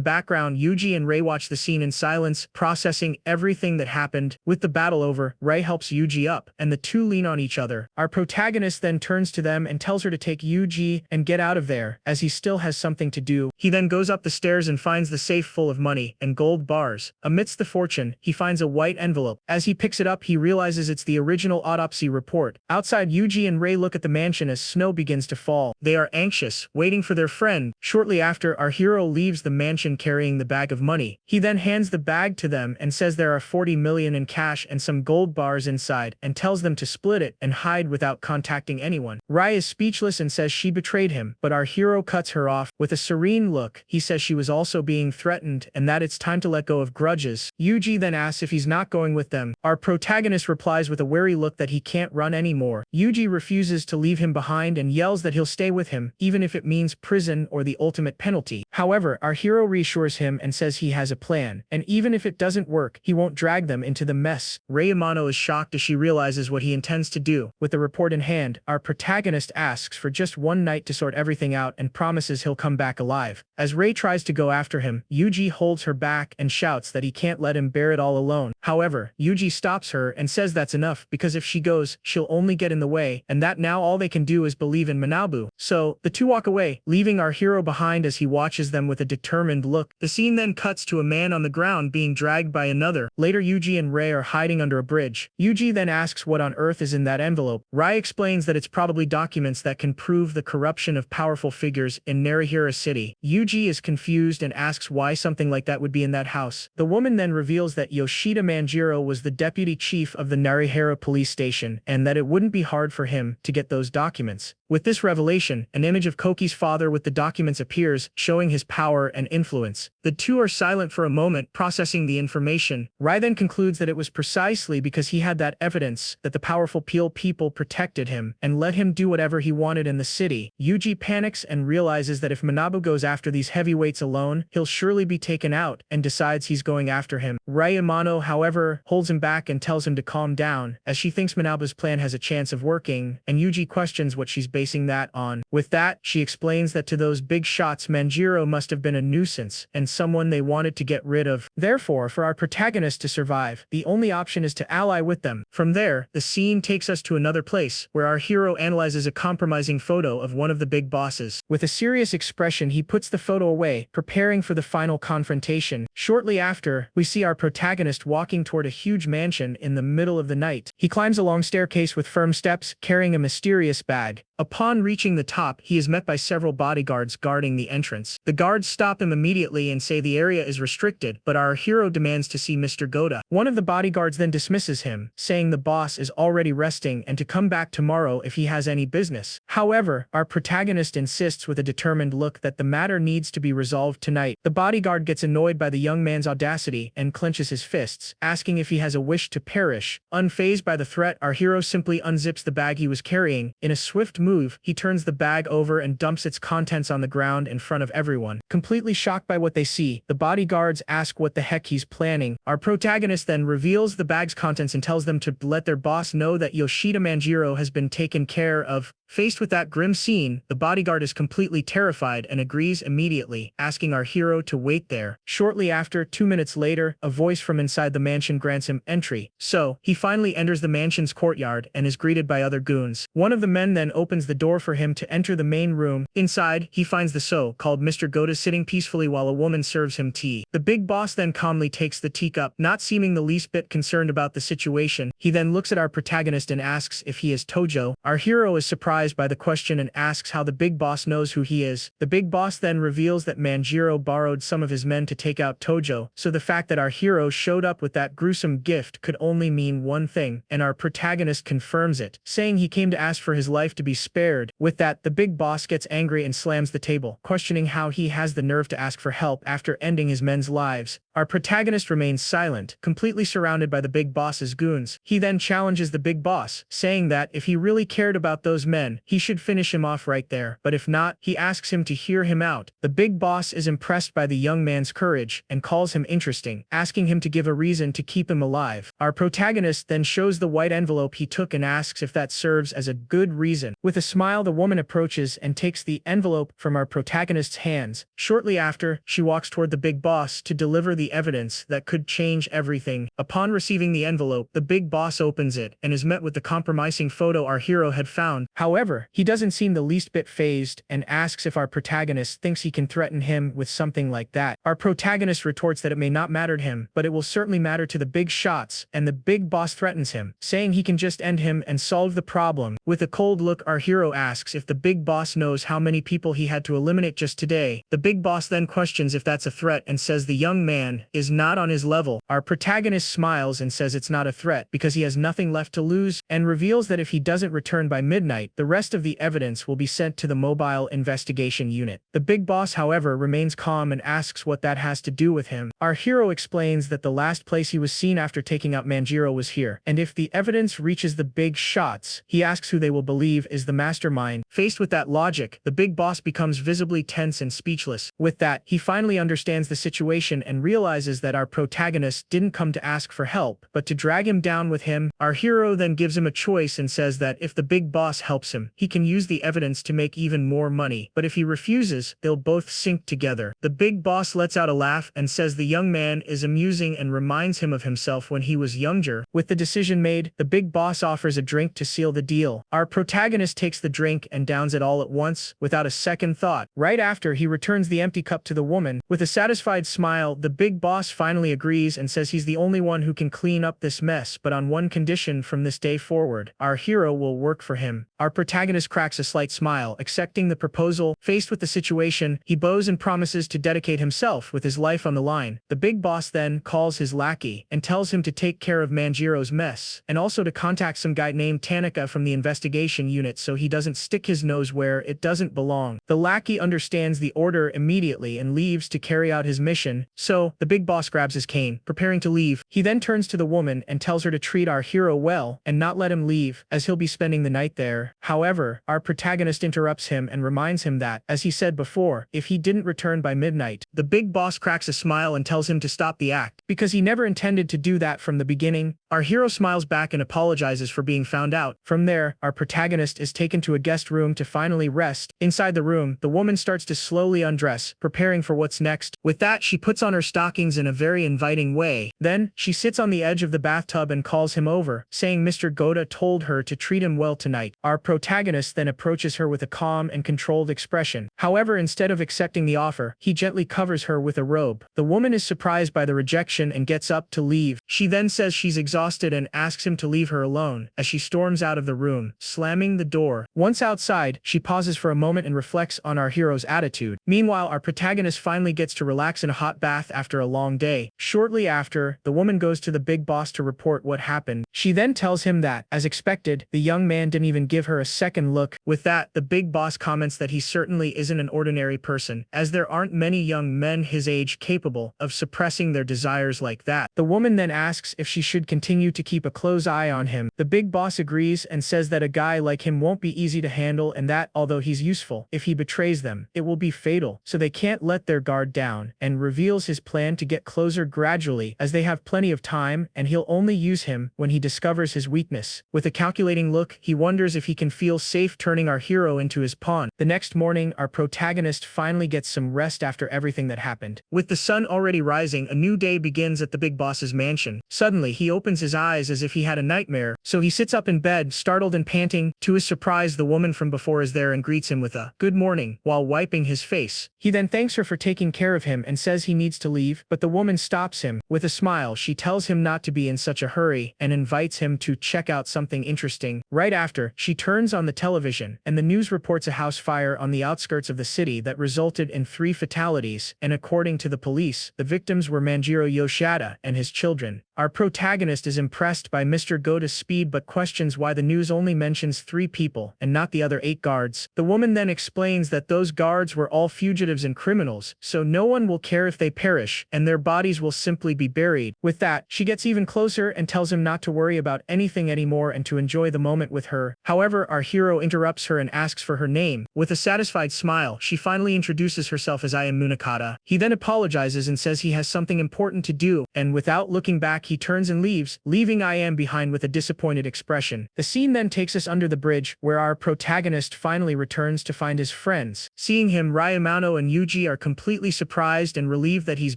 background, Yuji and Rei watch the scene in silence, processing everything that happened. With the battle over, Rei helps Yuji up, and the two lean on each other. Our protagonist then turns to them and tells her to take Yuji and get out of there, as he still has something to do. He then goes up the stairs and finds the safe full of money and gold bars. Amidst the fortune, he finds a white envelope. As he picks it up, he realizes it's the original autopsy report. Outside, Yuji and Rei look at the mansion as snow begins to fall. They are anxious, waiting for their friend. Shortly after, our hero leaves the mansion carrying the bag of money. He then hands the bag to them and says there are 40 million in cash and some gold bars inside, and tells them to split it and hide without contacting anyone. Rei is speechless and says she betrayed him, but our hero cuts her off. With a serene look, he says she was also being threatened and that it's time to let go of grudges. Yuji then asks if he's not going with them. Our protagonist replies with a wary look that he can't run anymore. Yuji refuses to leave him behind and yells that he'll stay with him, even if it means prison or the ultimate penalty. However, our hero reassures him and says he has a plan, and even if it doesn't work, he won't drag them into the mess. Rei Amano is shocked as she realizes what he intends to do. With the report in hand, our protagonist asks for just one night to sort everything out and promises he'll come back alive. As Rei tries to go after him, Yuji holds her back and shouts that he can't let him bear it all alone. However, Yuji stops her and says that's enough, because if she goes, she'll only get in the way, and that now all they can do is believe in Manabu. So, the two walk away, leaving our hero behind as he watches them with a determined look. The scene then cuts to a man on the ground being dragged by another. Later, Yuji and Rei are hiding under a bridge. Yuji then asks what on earth is in that envelope. Rei explains that it's probably documents that can prove the corruption of powerful figures in Narihira City. Yuji is confused and asks why something like that would be in that house. The woman then reveals that Yoshida Manjiro was the deputy chief of the Narihira police station, and that it wouldn't be hard for him to get those documents. With this revelation, an image of Koki's father with the documents appears, showing his power and influence. The two are silent for a moment, processing the information. Rei then concludes that it was precisely because he had that evidence that the powerful Peel people protected him and let him do whatever he wanted in the city. city. Yuji panics and realizes that if Manabu goes after these heavyweights alone, he'll surely be taken out, and decides he's going after him. Ryamano, however, holds him back and tells him to calm down, as she thinks Manabu's plan has a chance of working, and Yuji questions what she's basing that on. With that, she explains that to those big shots, Manjiro must have been a nuisance, and someone they wanted to get rid of. Therefore, for our protagonist to survive, the only option is to ally with them. From there, the scene takes us to another place, where our hero analyzes a compromising photo of one of the big bosses. With a serious expression, he puts the photo away, preparing for the final confrontation. Shortly after, we see our protagonist walking toward a huge mansion in the middle of the night. He climbs a long staircase with firm steps, carrying a mysterious bag. Upon reaching the top, he is met by several bodyguards guarding the entrance. The guards stop him immediately and say the area is restricted, but our hero demands to see Mr. Goda. One of the bodyguards then dismisses him, saying the boss is already resting and to come back tomorrow if he has any business. However, our protagonist insists with a determined look that the matter needs to be resolved tonight. The bodyguard gets annoyed by the young man's audacity and clenches his fists, asking if he has a wish to perish. Unfazed by the threat, our hero simply unzips the bag he was carrying. In a swift move, he turns the bag over and dumps its contents on the ground in front of everyone. Completely shocked by what they see, the bodyguards ask what the heck he's planning. Our protagonist then reveals the bag's contents and tells them to let their boss know that Yoshida Manjiro has been taken care of. Faced with that grim scene, the bodyguard is completely terrified and agrees immediately, asking our hero to wait there. Shortly after, 2 minutes later, a voice from inside the mansion grants him entry. So, he finally enters the mansion's courtyard and is greeted by other goons. One of the men then opens the door for him to enter the main room. Inside, he finds the so-called Mr. Goda sitting peacefully while a woman serves him tea. The big boss then calmly takes the teacup, not seeming the least bit concerned about the situation. He then looks at our protagonist and asks if he is Tojo. Our hero is surprised by the question and asks how the big boss knows who he is. The big boss then reveals that Manjiro borrowed some of his men to take out Tojo, so the fact that our hero showed up with that gruesome gift could only mean one thing, and our protagonist confirms it, saying he came to ask for his life to be spared. With that, the big boss gets angry and slams the table, questioning how he has the nerve to ask for help after ending his men's lives. Our protagonist remains silent, completely surrounded by the big boss's goons. He then challenges the big boss, saying that if he really cared about those men, he should finish him off right there, but if not, he asks him to hear him out. The big boss is impressed by the young man's courage and calls him interesting, asking him to give a reason to keep him alive. Our protagonist then shows the white envelope he took and asks if that serves as a good reason. With a smile, the woman approaches and takes the envelope from our protagonist's hands. Shortly after, she walks toward the big boss to deliver the evidence that could change everything. Upon receiving the envelope, the big boss opens it and is met with the compromising photo our hero had found. However, he doesn't seem the least bit fazed and asks if our protagonist thinks he can threaten him with something like that. Our protagonist retorts that it may not matter to him, but it will certainly matter to the big shots, and the big boss threatens him, saying he can just end him and solve the problem. With a cold look, our hero asks if the big boss knows how many people he had to eliminate just today. The big boss then questions if that's a threat and says the young man is not on his level. Our protagonist smiles and says it's not a threat because he has nothing left to lose, and reveals that if he doesn't return by midnight, the rest of the evidence will be sent to the mobile investigation unit. The big boss, however, remains calm and asks what that has to do with him. Our hero explains that the last place he was seen after taking out Manjiro was here, and if the evidence reaches the big shots, he asks who they will believe is the mastermind. Faced with that logic, the big boss becomes visibly tense and speechless. With that, he finally understands the situation and realizes that our protagonist didn't come to ask for help, but to drag him down with him. Our hero then gives him a choice and says that if the big boss helps him, he can use the evidence to make even more money, but if he refuses, they'll both sink together. The big boss lets out a laugh and says the young man is amusing and reminds him of himself when he was younger. With the decision made, the big boss offers a drink to seal the deal. Our protagonist takes the drink and downs it all at once, without a second thought. Right after, he returns the empty cup to the woman. With a satisfied smile, the big boss finally agrees and says he's the only one who can clean up this mess, but on one condition: from this day forward, our hero will work for him. Our protagonist cracks a slight smile, accepting the proposal. Faced with the situation, he bows and promises to dedicate himself with his life on the line. The big boss then calls his lackey and tells him to take care of Manjiro's mess, and also to contact some guy named Tanaka from the investigation unit so he doesn't stick his nose where it doesn't belong. The lackey understands the order immediately and leaves to carry out his mission, so the big boss grabs his cane, preparing to leave. He then turns to the woman and tells her to treat our hero well and not let him leave, as he'll be spending the night there. However, our protagonist interrupts him and reminds him that, as he said before, if he didn't return by midnight, the big boss cracks a smile and tells him to stop the act, because he never intended to do that from the beginning. Our hero smiles back and apologizes for being found out. From there, our protagonist is taken to a guest room to finally rest. Inside the room, the woman starts to slowly undress, preparing for what's next. With that, she puts on her stockings in a very inviting way. Then, she sits on the edge of the bathtub and calls him over, saying Mr. Goda told her to treat him well tonight. Our protagonist then approaches her with a calm and controlled expression. However, instead of accepting the offer, he gently covers her with a robe. The woman is surprised by the rejection and gets up to leave. She then says she's exhausted and asks him to leave her alone, as she storms out of the room, slamming the door. Once outside, she pauses for a moment and reflects on our hero's attitude. Meanwhile, our protagonist finally gets to relax in a hot bath after a long day. Shortly after, the woman goes to the big boss to report what happened. She then tells him that, as expected, the young man didn't even give her a second look. With that, the big boss comments that he certainly isn't an ordinary person, as there aren't many young men his age capable of suppressing their desires like that. The woman then asks if she should continue to keep a close eye on him. The big boss agrees and says that a guy like him won't be easy to handle and that, although he's useful, if he betrays them, it will be fatal, so they can't let their guard down, and reveals his plan to get closer gradually, as they have plenty of time and he'll only use him when he discovers his weakness. With a calculating look, he wonders if he can feel safe turning our hero into his pawn. The next morning, our protagonist finally gets some rest after everything that happened. With the sun already rising, a new day begins at the big boss's mansion. Suddenly, he opens his eyes as if he had a nightmare, so he sits up in bed, startled and panting. To his surprise, the woman from before is there and greets him with a "good morning" while wiping his face. He then thanks her for taking care of him and says he needs to leave, but the woman stops him. With a smile, she tells him not to be in such a hurry and invites him to check out something interesting. Right after, she turns on the television, and the news reports a house fire on the outskirts of the city that resulted in 3 fatalities, and according to the police, the victims were Manjiro Yoshida and his children. Our protagonist is impressed by Mr. Goda's speed but questions why the news only mentions 3 people and not the other 8 guards. The woman then explains that those guards were all fugitives and criminals, so no one will care if they perish, and their bodies will simply be buried. With that, she gets even closer and tells him not to worry about anything anymore and to enjoy the moment with her. However, our hero interrupts her and asks for her name. With a satisfied smile, she finally introduces herself as "I am Munakata." He then apologizes and says he has something important to do, and without looking back, he turns and leaves, leaving I am behind with a disappointed expression. The scene then takes us under the bridge, where our protagonist finally returns to find his friends. Seeing him, Ryamano and Yuji are completely surprised and relieved that he's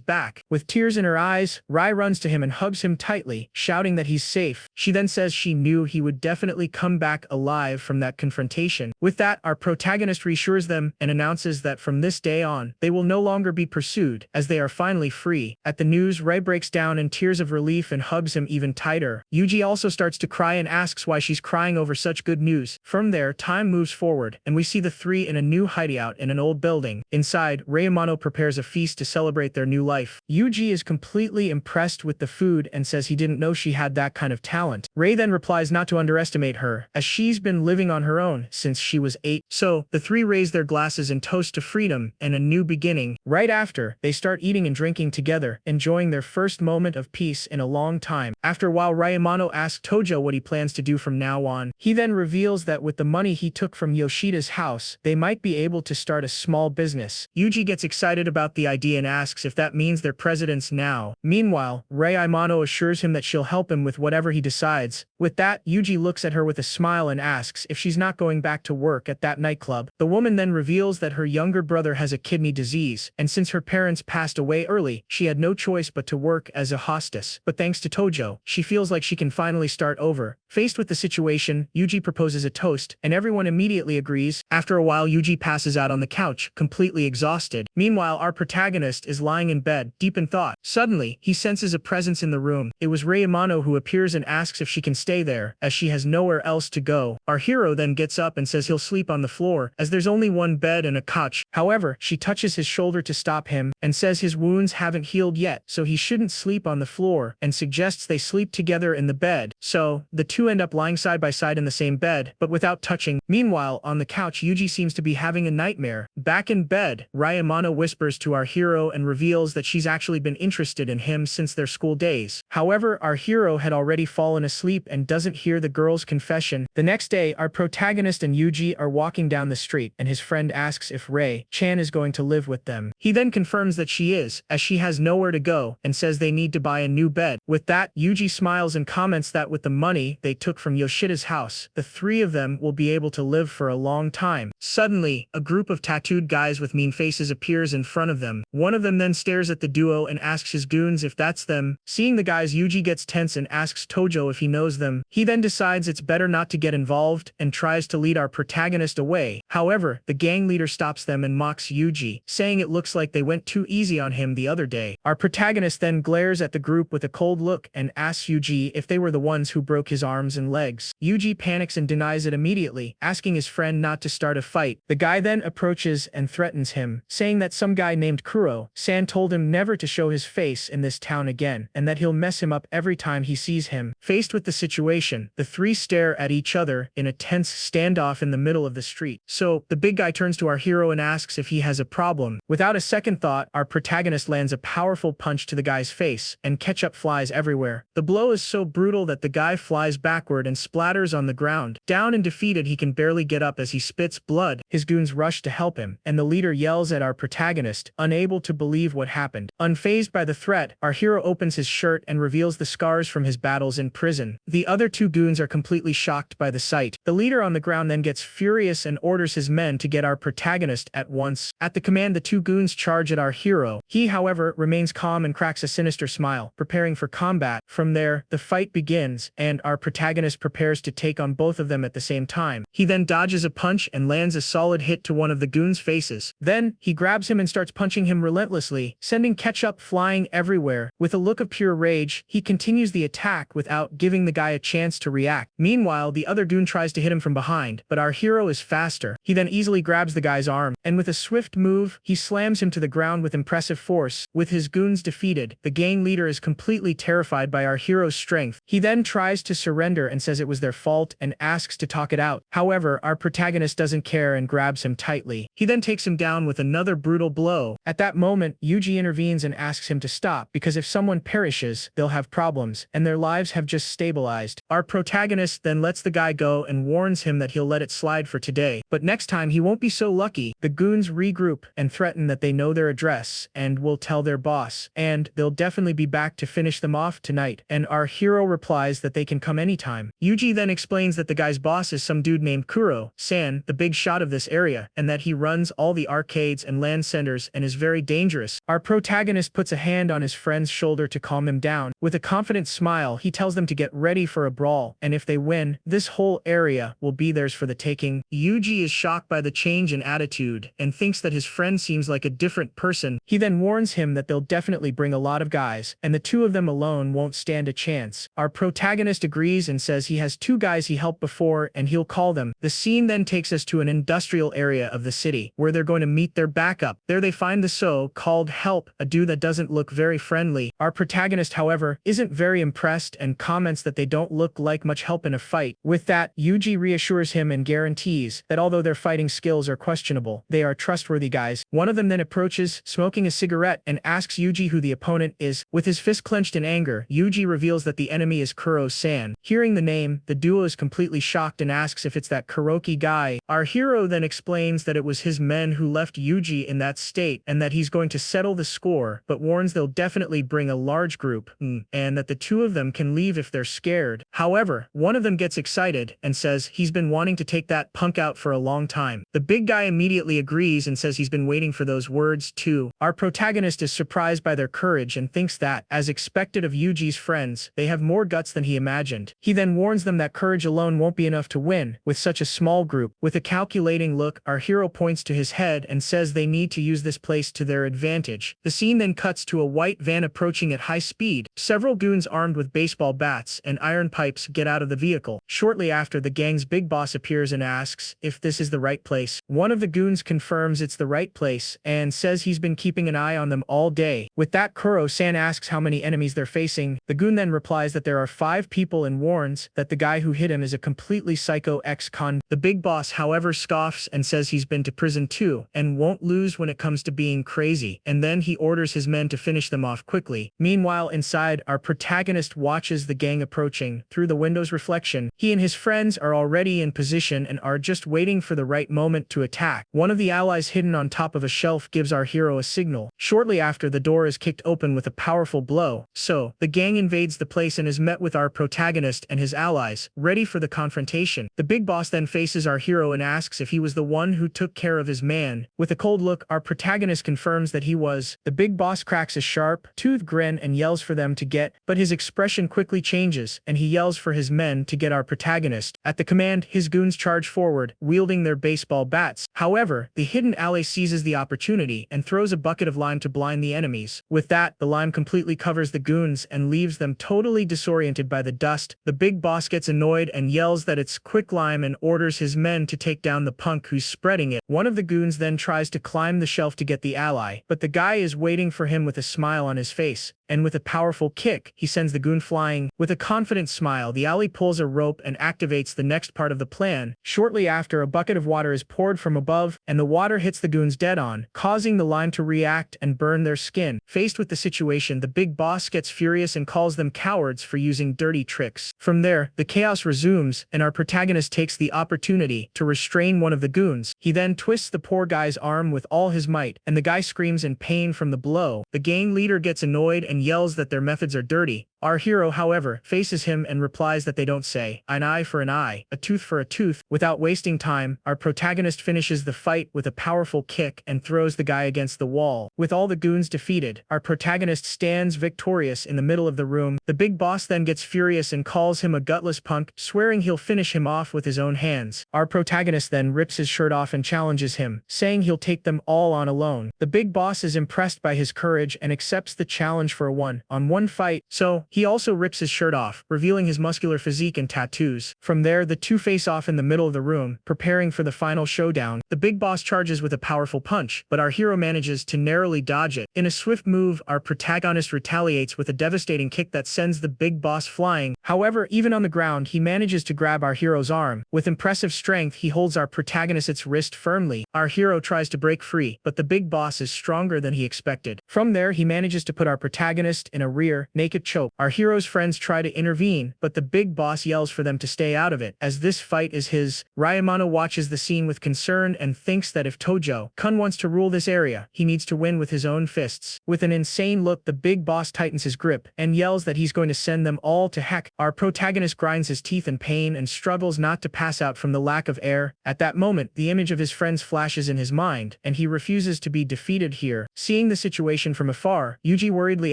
back. With tears in her eyes, Rai runs to him and hugs him tightly, shouting that he's safe. She then says she knew he would definitely come back alive from that confrontation. With that, our protagonist reassures them and announces that from this day on, they will no longer be pursued, as they are finally free. At the news, Rai breaks down in tears of relief and hugs him even tighter. Yuji also starts to cry and asks why she's crying over such good news. From there, time moves forward, and we see the 3 in a new hideout in an old building. Inside, Ryamano prepares a feast to celebrate their new life. Yuji is completely impressed with the food and says he didn't know she had that kind of talent. Ray then replies not to underestimate her, as she's been living on her own since she was 8. So, the 3 raise their glasses and toast to freedom and a new beginning. Right after, they start eating and drinking together, enjoying their first moment of peace in a long time. After a while, Ryamano asks Tojo what he plans to do from now on. He then reveals that with the money he took from Yoshida's house, they might be able to start a small business. Yuji gets excited about the idea and asks if that means they're presidents now. Meanwhile, Ryamano assures him that she'll help him with whatever he decides. With that, Yuji looks at her with a smile and asks if she's not going back to work at that nightclub. The woman then reveals that her younger brother has a kidney disease, and since her parents passed away early, she had no choice but to work as a hostess. But thanks to Tojo, she feels like she can finally start over. Faced with the situation, Yuji proposes a toast, and everyone immediately agrees. After a while, Yuji passes out on the couch, completely exhausted. Meanwhile, our protagonist is lying in bed, deep in thought. Suddenly, he senses a presence in the room. It was Ryamano who appears and asks if she can stay there, as she has nowhere else to go. Our hero then gets up and says he'll sleep on the floor, as there's only one bed and a couch. However, she touches his shoulder to stop him, and says his wounds haven't healed yet, so he shouldn't sleep on the floor, and suggests they sleep together in the bed. So, the 2 end up lying side by side in the same bed, but without touching. Meanwhile, on the couch, Yuji seems to be having a nightmare. Back in bed, Ryamano whispers to our hero and reveals that she's actually been interested in him since their school days. However, our hero had already fallen fallen asleep and doesn't hear the girl's confession. The next day, our protagonist and Yuji are walking down the street, and his friend asks if Chan is going to live with them. He then confirms that she is, as she has nowhere to go, and says they need to buy a new bed. With that, Yuji smiles and comments that with the money they took from Yoshida's house, the three of them will be able to live for a long time. Suddenly, a group of tattooed guys with mean faces appears in front of them. One of them then stares at the duo and asks his goons if that's them. Seeing the guys, Yuji gets tense and asks Tojo if he knows them. He then decides it's better not to get involved and tries to lead our protagonist away. However, the gang leader stops them and mocks Yuji, saying it looks like they went too easy on him the other day. Our protagonist then glares at the group with a cold look and asks Yuji if they were the ones who broke his arms and legs. Yuji panics and denies it immediately, asking his friend not to start a fight. The guy then approaches and threatens him, saying that some guy named Kuro-san told him never to show his face in this town again, and that he'll mess him up every time he sees him. Faced with the situation, the three stare at each other in a tense standoff in the middle of the street. So, the big guy turns to our hero and asks if he has a problem. Without a second thought, our protagonist lands a powerful punch to the guy's face, and ketchup flies everywhere. The blow is so brutal that the guy flies backward and splatters on the ground. Down and defeated, he can barely get up as he spits blood. His goons rush to help him, and the leader yells at our protagonist, unable to believe what happened. Unfazed by the threat, our hero opens his shirt and reveals the scars from his battles in prison. The other two goons are completely shocked by the sight. The leader on the ground then gets furious and orders his men to get our protagonist at once. At the command, the two goons charge at our hero. He, however, remains calm and cracks a sinister smile, preparing for combat. From there, the fight begins, and our protagonist prepares to take on both of them at the same time. He then dodges a punch and lands a solid hit to one of the goons' faces. Then, he grabs him and starts punching him relentlessly, sending ketchup flying everywhere. With a look of pure rage, he continues the attack without giving the guy a chance to react. Meanwhile, the other goon tries to hit him from behind, but our hero is faster. He then easily grabs the guy's arm, and with a swift move, he slams him to the ground with impressive force. With his goons defeated, the gang leader is completely terrified by our hero's strength. He then tries to surrender and says it was their fault and asks to talk it out. However, our protagonist doesn't care and grabs him tightly. He then takes him down with another brutal blow. At that moment, Yuji intervenes and asks him to stop, because if someone perishes, they'll have problems, and their lives have just stabilized. Our protagonist then lets the guy go and warns him that he'll let it slide for today, but next time he won't be so lucky. The goons regroup and threaten that they know their address and will tell their boss, and they'll definitely be back to finish them off tonight, and our hero replies that they can come anytime. Yuji then explains that the guy's boss is some dude named Kuro-san, the big shot of this area, and that he runs all the arcades and land centers and is very dangerous. Our protagonist puts a hand on his friend's shoulder to calm him down. With a confident smile, he tells them to get ready for a brawl, and if they win, this whole area will be theirs for the taking. Yuji is shocked by the change in attitude and thinks that his friend seems like a different person. He then warns him that they'll definitely bring a lot of guys, and the two of them alone won't stand a chance. Our protagonist agrees and says he has two guys he helped before and he'll call them. The scene then takes us to an industrial area of the city, where they're going to meet their backup. There they find the so-called help, a dude that doesn't look very friendly. Our protagonist, however, isn't very impressed and comments that they don't look like much help in a fight. With that, Yuji reassures him and guarantees that although their fighting skills are questionable, they are trustworthy guys. One of them then approaches, smoking a cigarette, and asks Yuji who the opponent is. With his fist clenched in anger, Yuji reveals that the enemy is Kuro-san. Hearing the name, the duo is completely shocked and asks if it's that Kuroki guy. Our hero then explains that it was his men who left Yuji in that state and that he's going to settle the score, but warns they'll definitely bring a large group, and that the two of them can leave if they're scared. However, one of them gets excited and says he's been wanting to take that punk out for a long time. The big guy immediately agrees and says he's been waiting for those words too. Our protagonist is surprised by their courage and thinks that, as expected of Yuji's friends, they have more guts than he imagined. He then warns them that courage alone won't be enough to win with such a small group. With a calculating look, our hero points to his head and says they need to use this place to their advantage. The scene then cuts to a white van approaching at high speed. Several goons armed with baseball bats and iron pipes get out of the vehicle. Shortly after, the gang's big boss appears and asks if this is the right place. One of the goons confirms it's the right place and says he's been keeping an eye on them all day. With that, Kuro-san asks how many enemies they're facing. The goon then replies that there are 5 people and warns that the guy who hit him is a completely psycho ex-con. The big boss, however, scoffs and says he's been to prison too and won't lose when it comes to being crazy, and then he orders his men to finish them off quickly. Meanwhile, inside, our protagonist watches the gang approaching. Through the window's reflection, he and his friends are already in position and are just waiting for the right moment to attack. One of the allies hidden on top of a shelf gives our hero a signal. Shortly after, the door is kicked open with a powerful blow. So, the gang invades the place and is met with our protagonist and his allies, ready for the confrontation. The big boss then faces our hero and asks if he was the one who took care of his man. With a cold look, our protagonist confirms that he was. The big boss cracks a sharp-toothed grin and yells for them to get, but his expression quickly changes, and he yells for his men to get our protagonist. At the command, his goons charge forward, wielding their baseball bats. However, the hidden ally seizes the opportunity and throws a bucket of lime to blind the enemies. With that, the lime completely covers the goons and leaves them totally disoriented by the dust. The big boss gets annoyed and yells that it's quicklime and orders his men to take down the punk who's spreading it. One of the goons then tries to climb the shelf to get the ally, but the guy is waiting for him with a smile on his face, and with a powerful kick, he sends the goon flying. With a confident smile, the ally pulls a rope and activates the next part of the plan. Shortly after, a bucket of water is poured from above, and the water hits the goons dead on, causing the lime to react and burn their skin. Faced with the situation, the big boss gets furious and calls them cowards for using dirty tricks. From there, the chaos resumes, and our protagonist takes the opportunity to restrain one of the goons. He then twists the poor guy's arm with all his might, and the guy screams in pain from the blow. The gang leader gets annoyed and yells that their methods are dirty. Our hero, however, faces him and replies that they don't say an eye for an eye, a tooth for a tooth. Without wasting time, our protagonist finishes the fight with a powerful kick and throws the guy against the wall. With all the goons defeated, our protagonist stands victorious in the middle of the room. The big boss then gets furious and calls him a gutless punk, swearing he'll finish him off with his own hands. Our protagonist then rips his shirt off and challenges him, saying he'll take them all on alone. The big boss is impressed by his courage and accepts the challenge for a one-on-one fight, so he also rips his shirt off, revealing his muscular physique and tattoos. From there, the two face off in the middle of the room, preparing for the final showdown. The big boss charges with a powerful punch, but our hero manages to narrowly dodge it. In a swift move, our protagonist retaliates with a devastating kick that sends the big boss flying. However, even on the ground, he manages to grab our hero's arm. With impressive strength, he holds our protagonist's wrist firmly. Our hero tries to break free, but the big boss is stronger than he expected. From there, he manages to put our protagonist in a rear naked choke. Our hero's friends try to intervene, but the big boss yells for them to stay out of it, as this fight is his. Ryamano watches the scene with concern and thinks that if Tojo-kun wants to rule this area, he needs to win with his own fists. With an insane look, the big boss tightens his grip and yells that he's going to send them all to heck. Our protagonist grinds his teeth in pain and struggles not to pass out from the lack of air. At that moment, the image of his friends flashes in his mind, and he refuses to be defeated here. Seeing the situation from afar, Yuji worriedly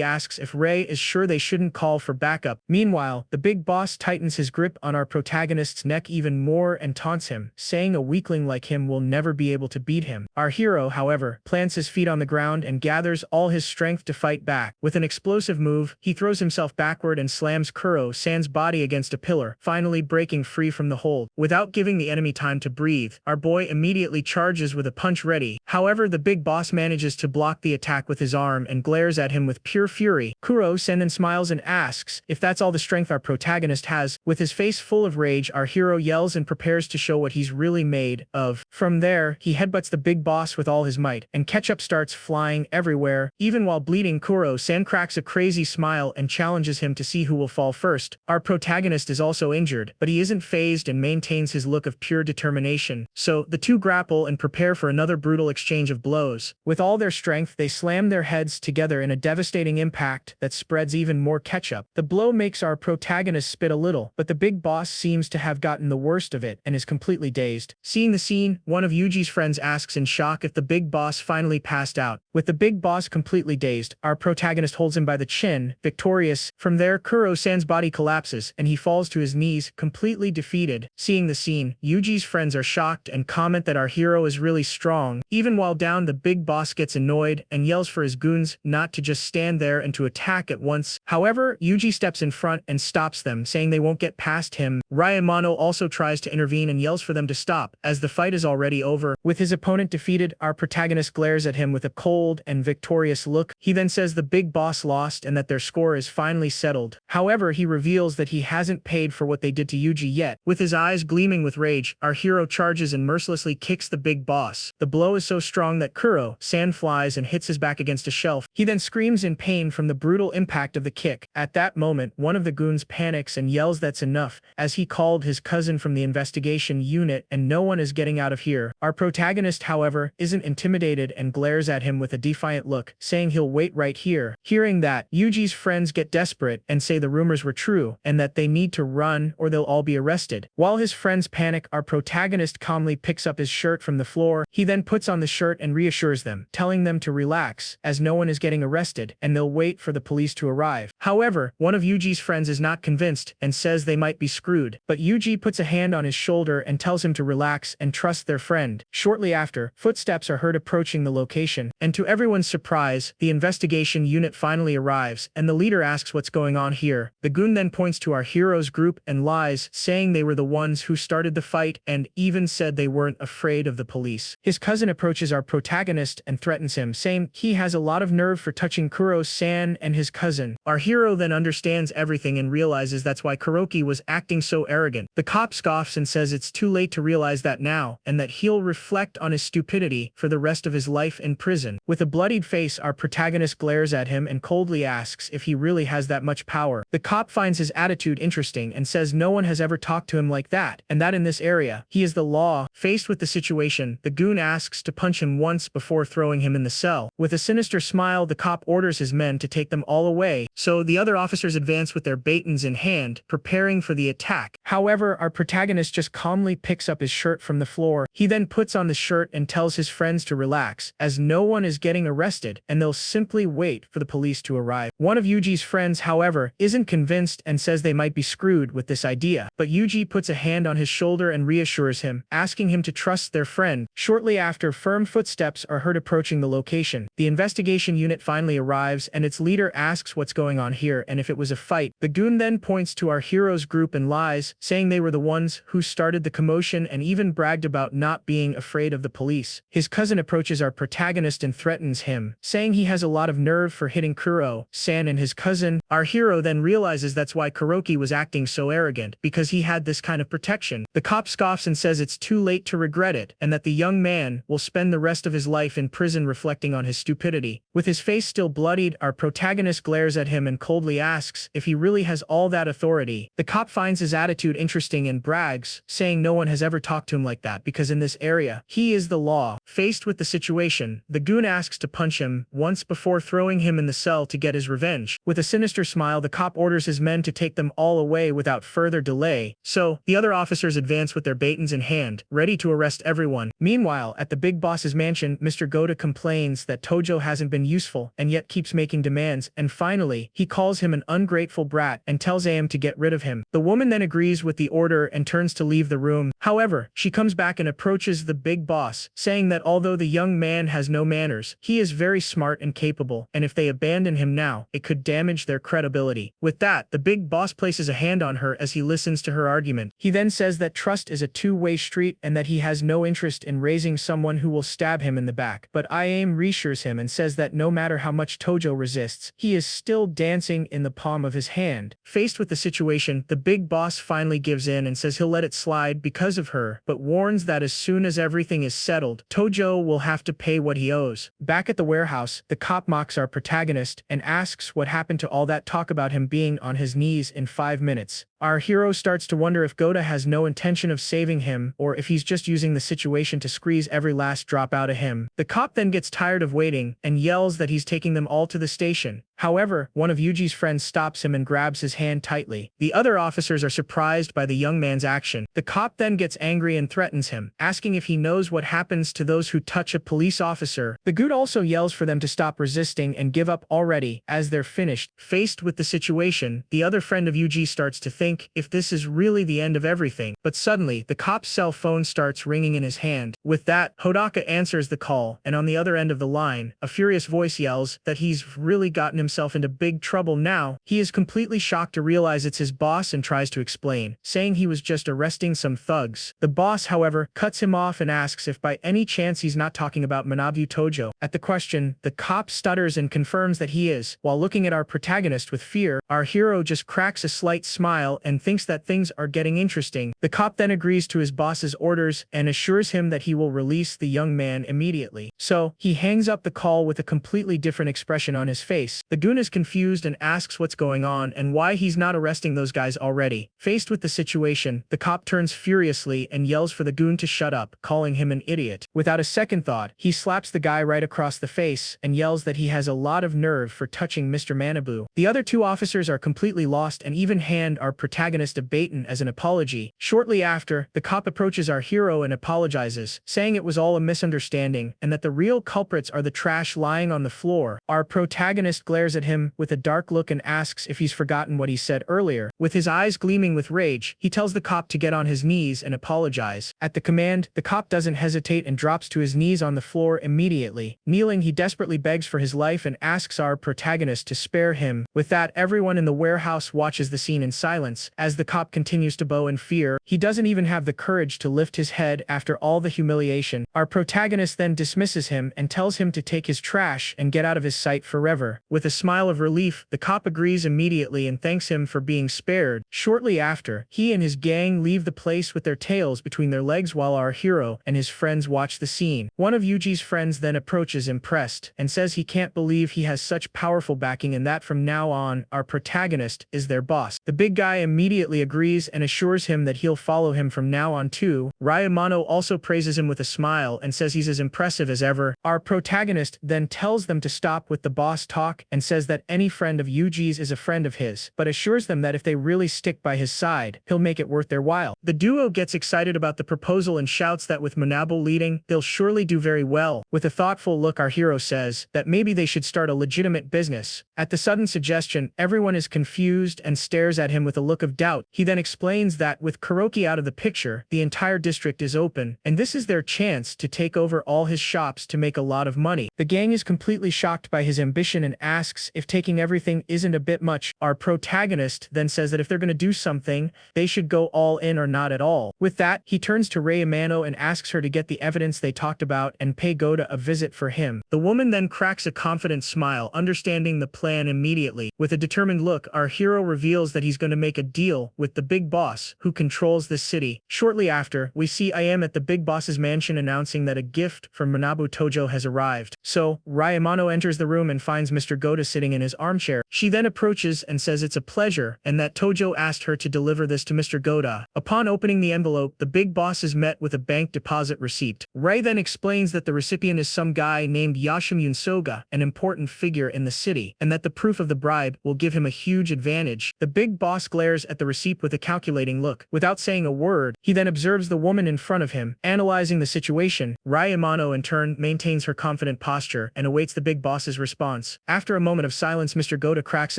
asks if Rei is sure they shouldn't call for backup. Meanwhile, the big boss tightens his grip on our protagonist's neck even more and taunts him, saying a weakling like him will never be able to beat him. Our hero, however, plants his feet on the ground and gathers all his strength to fight back. With an explosive move, he throws himself backward and slams Kuro-san's body against a pillar, finally breaking free from the hold. Without giving the enemy time to breathe, our boy immediately charges with a punch ready. However, the big boss manages to block the attack with his arm and glares at him with pure fury. Kuro-san then smiles and asks if that's all the strength our protagonist has. With his face full of rage, our hero yells and prepares to show what he's really made of. From there, he headbutts the big boss with all his might, and ketchup starts flying everywhere. Even while bleeding, Kuro-san cracks a crazy smile and challenges him to see who will fall first. Our protagonist is also injured, but he isn't fazed and maintains his look of pure determination. So, the two grapple and prepare for another brutal exchange of blows. With all their strength, they slam their heads together in a devastating impact that spreads even more ketchup. The blow makes our protagonist spit a little, but the big boss seems to have gotten the worst of it and is completely dazed. Seeing the scene, one of Yuji's friends asks in shock if the big boss finally passed out. With the big boss completely dazed, our protagonist holds him by the chin, victorious. From there, Kuro-san's body collapses and he falls to his knees, completely defeated. Seeing the scene, Yuji's friends are shocked and comment that our hero is really strong. Even while down, the big boss gets annoyed and yells for his goons not to just stand there and to attack at once. However, Yuji steps in front and stops them, saying they won't get past him. Ryamano also tries to intervene and yells for them to stop, as the fight is already over. With his opponent defeated, our protagonist glares at him with a cold and victorious look. He then says the big boss lost and that their score is finally settled. However, he reveals that he hasn't paid for what they did to Yuji yet. With his eyes gleaming with rage, our hero charges and mercilessly kicks the big boss. The blow is so strong that Kuro-san flies and hits his back against a shelf. He then screams in pain from the brutal impact of the kick. At that moment, one of the goons panics and yells that's enough, as he called his cousin from the investigation unit and no one is getting out of here. Our protagonist, however, isn't intimidated and glares at him with a defiant look, saying he'll wait right here. Hearing that, Yuji's friends get desperate and say the rumors were true and that they need to run or they'll all be arrested. While his friends panic, our protagonist calmly picks up his shirt from the floor. He then puts on the shirt and reassures them, telling them to relax, as no one is getting arrested and they'll wait for the police to arrive. However, one of Yuji's friends is not convinced and says they might be screwed, but Yuji puts a hand on his shoulder and tells him to relax and trust their friend. Shortly after, footsteps are heard approaching the location, and to everyone's surprise, the investigation unit finally arrives, and the leader asks what's going on here. The goon then points to our hero's group and lies, saying they were the ones who started the fight and even said they weren't afraid of the police. His cousin approaches our protagonist and threatens him, saying he has a lot of nerve for touching Kuro-san and his cousin. Our hero then understands everything and realizes that's why Kuroki was acting so arrogant. The cop scoffs and says it's too late to realize that now, and that he'll reflect on his stupidity for the rest of his life in prison. With a bloodied face, our protagonist glares at him and coldly asks if he really has that much power. The cop finds his attitude interesting and says no one has ever talked to him like that, and that in this area, he is the law. Faced with the situation, the goon asks to punch him once before throwing him in the cell. With a sinister smile, the cop orders his men to take them all away, so the other officers advance with their batons in hand, preparing for the attack. However, our protagonist just calmly picks up his shirt from the floor. He then puts on the shirt and tells his friends to relax, as no one is getting arrested, and they'll simply wait for the police to arrive. One of Yuji's friends, however, isn't convinced and says they might be screwed with this idea, but Yuji puts a hand on his shoulder and reassures him, asking him to trust their friend. Shortly after, firm footsteps are heard approaching the location. The investigation unit finally arrives, and its leader asks what's going on here and if it was a fight. The goon then points to our hero's group and lies, saying they were the ones who started the commotion and even bragged about not being afraid of the police. His cousin approaches our protagonist and threatens him, saying he has a lot of nerve for hitting Kuro-san and his cousin. Our hero then realizes that's why Kuroki was acting so arrogant, because he had this kind of protection. The cop scoffs and says it's too late to regret it, and that the young man will spend the rest of his life in prison reflecting on his stupidity. With his face still bloodied, our protagonist glares at him and coldly asks if he really has all that authority. The cop finds his attitude interesting and brags, saying no one has ever talked to him like that because in this area, he is the law. Faced with the situation, the goon asks to punch him once before throwing him in the cell to get his revenge. With a sinister smile, the cop orders his men to take them all away without further delay, so the other officers advance with their batons in hand, ready to arrest everyone. Meanwhile, at the big boss's mansion, Mr. Goda complains that Tojo hasn't been useful and yet keeps making demands, and finally, he calls him an ungrateful brat and tells AM to get rid of him. The woman then agrees with the order and turns to leave the room. However, she comes back and approaches the big boss, saying that although the young man has no manners, he is very smart and capable, and if they abandon him now, it could damage their credibility. With that, the big boss places a hand on her as he listens to her argument. He then says that trust is a two-way street and that he has no interest in raising someone who will stab him in the back. But IAM reassures him and says that no matter how much Tojo resists, he is still dancing in the palm of his hand. Faced with the situation, the big boss finally gives in and says he'll let it slide because of her, but warns that as soon as everything is settled, Tojo will have to pay what he owes. Back at the warehouse, the cop mocks our protagonist and asks what happened to all that talk about him being on his knees in 5 minutes. Our hero starts to wonder if Goda has no intention of saving him or if he's just using the situation to squeeze every last drop out of him. The cop then gets tired of waiting and yells that he's taking them all to the station. However, one of Yuji's friends stops him and grabs his hand tightly. The other officers are surprised by the young man's action. The cop then gets angry and threatens him, asking if he knows what happens to those who touch a police officer. The goon also yells for them to stop resisting and give up already, as they're finished. Faced with the situation, the other friend of Yuji starts to think if this is really the end of everything. But suddenly, the cop's cell phone starts ringing in his hand. With that, Hodaka answers the call, and on the other end of the line, a furious voice yells that he's really gotten himself into big trouble now. He is completely shocked to realize it's his boss and tries to explain, saying he was just arresting some thugs. The boss, however, cuts him off and asks if by any chance he's not talking about Manabu Tojo. At the question, the cop stutters and confirms that he is. While looking at our protagonist with fear, our hero just cracks a slight smile and thinks that things are getting interesting. The cop then agrees to his boss's orders and assures him that he will release the young man immediately. So, he hangs up the call with a completely different expression on his face. The goon is confused and asks what's going on and why he's not arresting those guys already. Faced with the situation, the cop turns furiously and yells for the goon to shut up, calling him an idiot. Without a second thought, he slaps the guy right across the face and yells that he has a lot of nerve for touching Mr. Manabu. The other two officers are completely lost and even hand our protagonist a baton as an apology. Shortly after, the cop approaches our hero and apologizes, saying it was all a misunderstanding and that the real culprits are the trash lying on the floor. Our protagonist glares at him with a dark look and asks if he's forgotten what he said earlier. With his eyes gleaming with rage, he tells the cop to get on his knees and apologize. At the command, the cop doesn't hesitate and drops to his knees on the floor immediately. Kneeling, he desperately begs for his life and asks our protagonist to spare him. With that, everyone in the warehouse watches the scene in silence as the cop continues to bow in fear. He doesn't even have the courage to lift his head after all the humiliation. Our protagonist then dismisses him and tells him to take his trash and get out of his sight forever. With a smile of relief, the cop agrees immediately and thanks him for being spared. Shortly after, he and his gang leave the place with their tails between their legs while our hero and his friends watch the scene. One of Yuji's friends then approaches impressed and says he can't believe he has such powerful backing and that from now on, our protagonist is their boss. The big guy immediately agrees and assures him that he'll follow him from now on too. Ryamano also praises him with a smile and says he's as impressive as ever. Our protagonist then tells them to stop with the boss talk and says that any friend of Yuji's is a friend of his, but assures them that if they really stick by his side, he'll make it worth their while. The duo gets excited about the proposal and shouts that with Manabu leading, they'll surely do very well. With a thoughtful look, our hero says that maybe they should start a legitimate business. At the sudden suggestion, everyone is confused and stares at him with a look of doubt. He then explains that with Kuroki out of the picture, the entire district is open, and this is their chance to take over all his shops to make a lot of money. The gang is completely shocked by his ambition and asks if taking everything isn't a bit much. Our protagonist then says that if they're going to do something, they should go all in or not at all. With that, he turns to Rei Amano and asks her to get the evidence they talked about and pay Goda a visit for him. The woman then cracks a confident smile, understanding the plan immediately. With a determined look, our hero reveals that he's going to make a deal with the big boss who controls the city. Shortly after, we see I am at the big boss's mansion announcing that a gift from Manabu Tojo has arrived. So, Ryamano enters the room and finds Mr. Goda sitting in his armchair. She then approaches and says it's a pleasure and that Tojo asked her to deliver this to Mr. Goda. Upon opening the envelope, the big boss is met with a bank deposit receipt. Ray then explains that the recipient is some guy named Yashimun Soga, an important figure in the city, and that the proof of the bribe will give him a huge advantage. The big boss glares at the receipt with a calculating look. Without saying a word, he then observes the woman in front of him. Analyzing the situation, Ryamano in turn maintains her confident posture and awaits the big boss's response. After a moment of silence, Mr. Goda cracks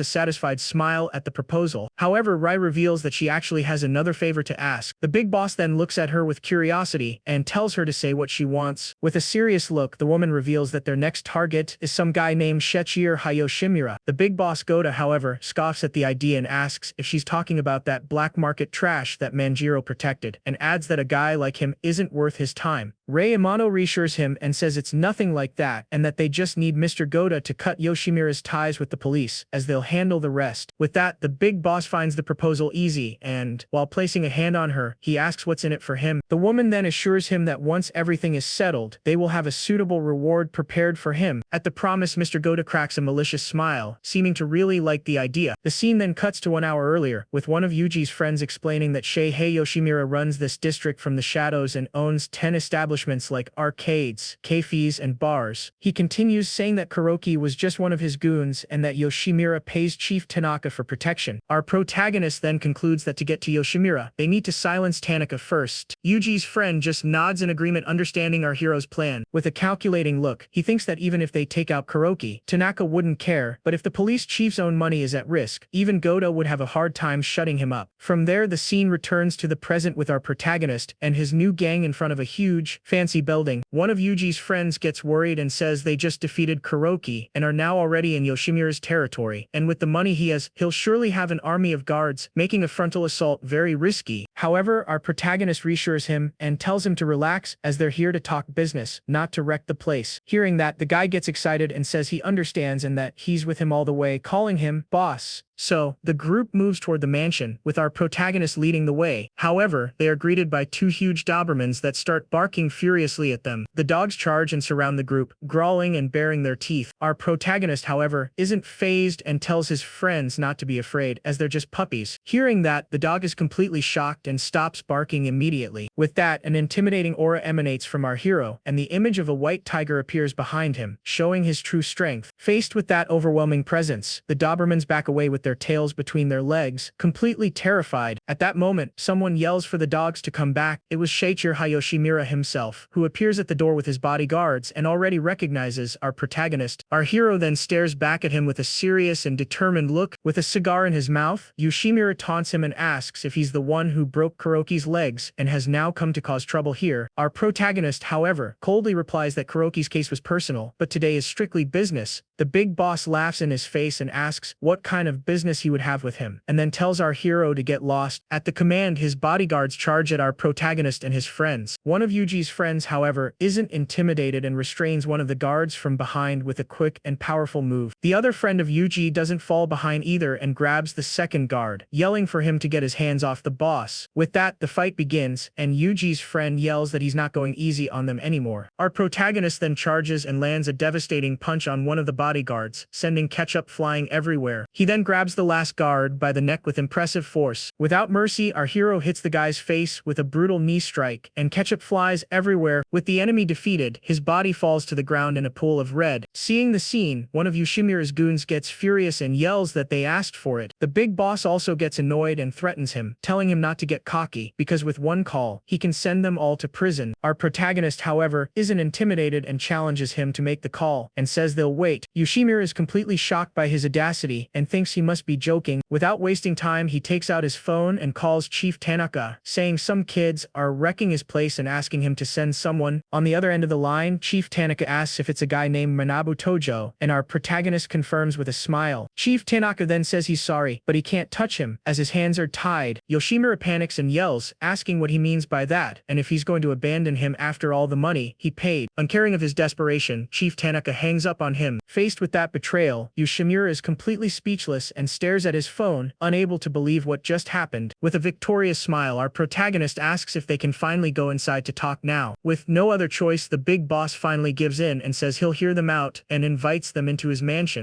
a satisfied smile at the proposal. However, Rai reveals that she actually has another favor to ask. The big boss then looks at her with curiosity and tells her to say what she wants. With a serious look, the woman reveals that their next target is some guy named Shechir Hayoshimura. The big boss Goda, however, scoffs at the idea and asks if she's talking about that black market trash that Manjiro protected, and adds that a guy like him isn't worth his time. Rei Amano reassures him and says it's nothing like that and that they just need Mr. Goda to cut Yoshimura's ties with the police, as they'll handle the rest. With that, the big boss finds the proposal easy and, while placing a hand on her, he asks what's in it for him. The woman then assures him that once everything is settled, they will have a suitable reward prepared for him. At the promise, Mr. Goda cracks a malicious smile, seeming to really like the idea. The scene then cuts to 1 hour earlier, with one of Yuji's friends explaining that Sheihei Yoshimura runs this district from the shadows and owns 10 establishments like arcades, cafes, and bars. He continues saying that Kuroki was just one of his goons and that Yoshimura pays Chief Tanaka for protection. Our protagonist then concludes that to get to Yoshimura, they need to silence Tanaka first. Yuji's friend just nods in agreement, understanding our hero's plan. With a calculating look, he thinks that even if they take out Kuroki, Tanaka wouldn't care, but if the police chief's own money is at risk, even Goda would have a hard time shutting him up. From there, the scene returns to the present with our protagonist and his new gang in front of a huge, fancy building. One of Yuji's friends gets worried and says they just defeated Kuroki and are now already in Yoshimura's territory, and with the money he has, he'll surely have an army of guards, making a frontal assault very risky. However, our protagonist reassures him and tells him to relax as they're here to talk business, not to wreck the place. Hearing that, the guy gets excited and says he understands and that he's with him all the way, calling him boss. So, the group moves toward the mansion, with our protagonist leading the way. However, they are greeted by two huge Dobermans that start barking furiously at them. The dogs charge and surround the group, growling and baring their teeth. Our protagonist, however, isn't fazed and tells his friends not to be afraid, as they're just puppies. Hearing that, the dog is completely shocked and stops barking immediately. With that, an intimidating aura emanates from our hero, and the image of a white tiger appears behind him, showing his true strength. Faced with that overwhelming presence, the Dobermans back away with their tails between their legs, completely terrified. At that moment, someone yells for the dogs to come back. It was Seiichiro Hayoshimura himself, who appears at the door with his bodyguards and already recognizes our protagonist. Our hero then stares back at him with a serious and determined look. With a cigar in his mouth, Yoshimura taunts him and asks if he's the one who broke Kuroki's legs and has now come to cause trouble here. Our protagonist, however, coldly replies that Kuroki's case was personal, but today is strictly business. The big boss laughs in his face and asks what kind of business he would have with him, and then tells our hero to get lost. At the command, his bodyguards charge at our protagonist and his friends. One of Yuji's friends, however, isn't intimidated and restrains one of the guards from behind with a quick and powerful move. The other friend of Yuji doesn't fall behind either and grabs the second guard, yelling for him to get his hands off the boss. With that, the fight begins, and Yuji's friend yells that he's not going easy on them anymore. Our protagonist then charges and lands a devastating punch on one of the bodyguards, sending ketchup flying everywhere. He then grabs the last guard by the neck with impressive force. Without mercy, our hero hits the guy's face with a brutal knee strike, and ketchup flies everywhere. With the enemy defeated, his body falls to the ground in a pool of red. Seeing the scene, one of Yoshimura's goons gets furious and yells that they asked for it. The big boss also gets annoyed and threatens him, telling him not to get cocky, because with one call, he can send them all to prison. Our protagonist, however, isn't intimidated and challenges him to make the call, and says they'll wait. Yoshimura is completely shocked by his audacity and thinks he must be joking. Without wasting time, he takes out his phone and calls Chief Tanaka, saying some kids are wrecking his place and asking him to send someone. On the other end of the line, Chief Tanaka asks if it's a guy named Manabu Tojo, and our protagonist confirms with a smile. Chief Tanaka then says he's sorry, but he can't touch him, as his hands are tied. Yoshimura panics and yells, asking what he means by that, and if he's going to abandon him after all the money he paid. Uncaring of his desperation, Chief Tanaka hangs up on him. Faced with that betrayal, Yoshimura is completely speechless and stares at his phone, unable to believe what just happened. With a victorious smile, our protagonist asks if they can finally go inside to talk now. With no other choice, the big boss finally gives in and says he'll hear them out and invites them into his mansion.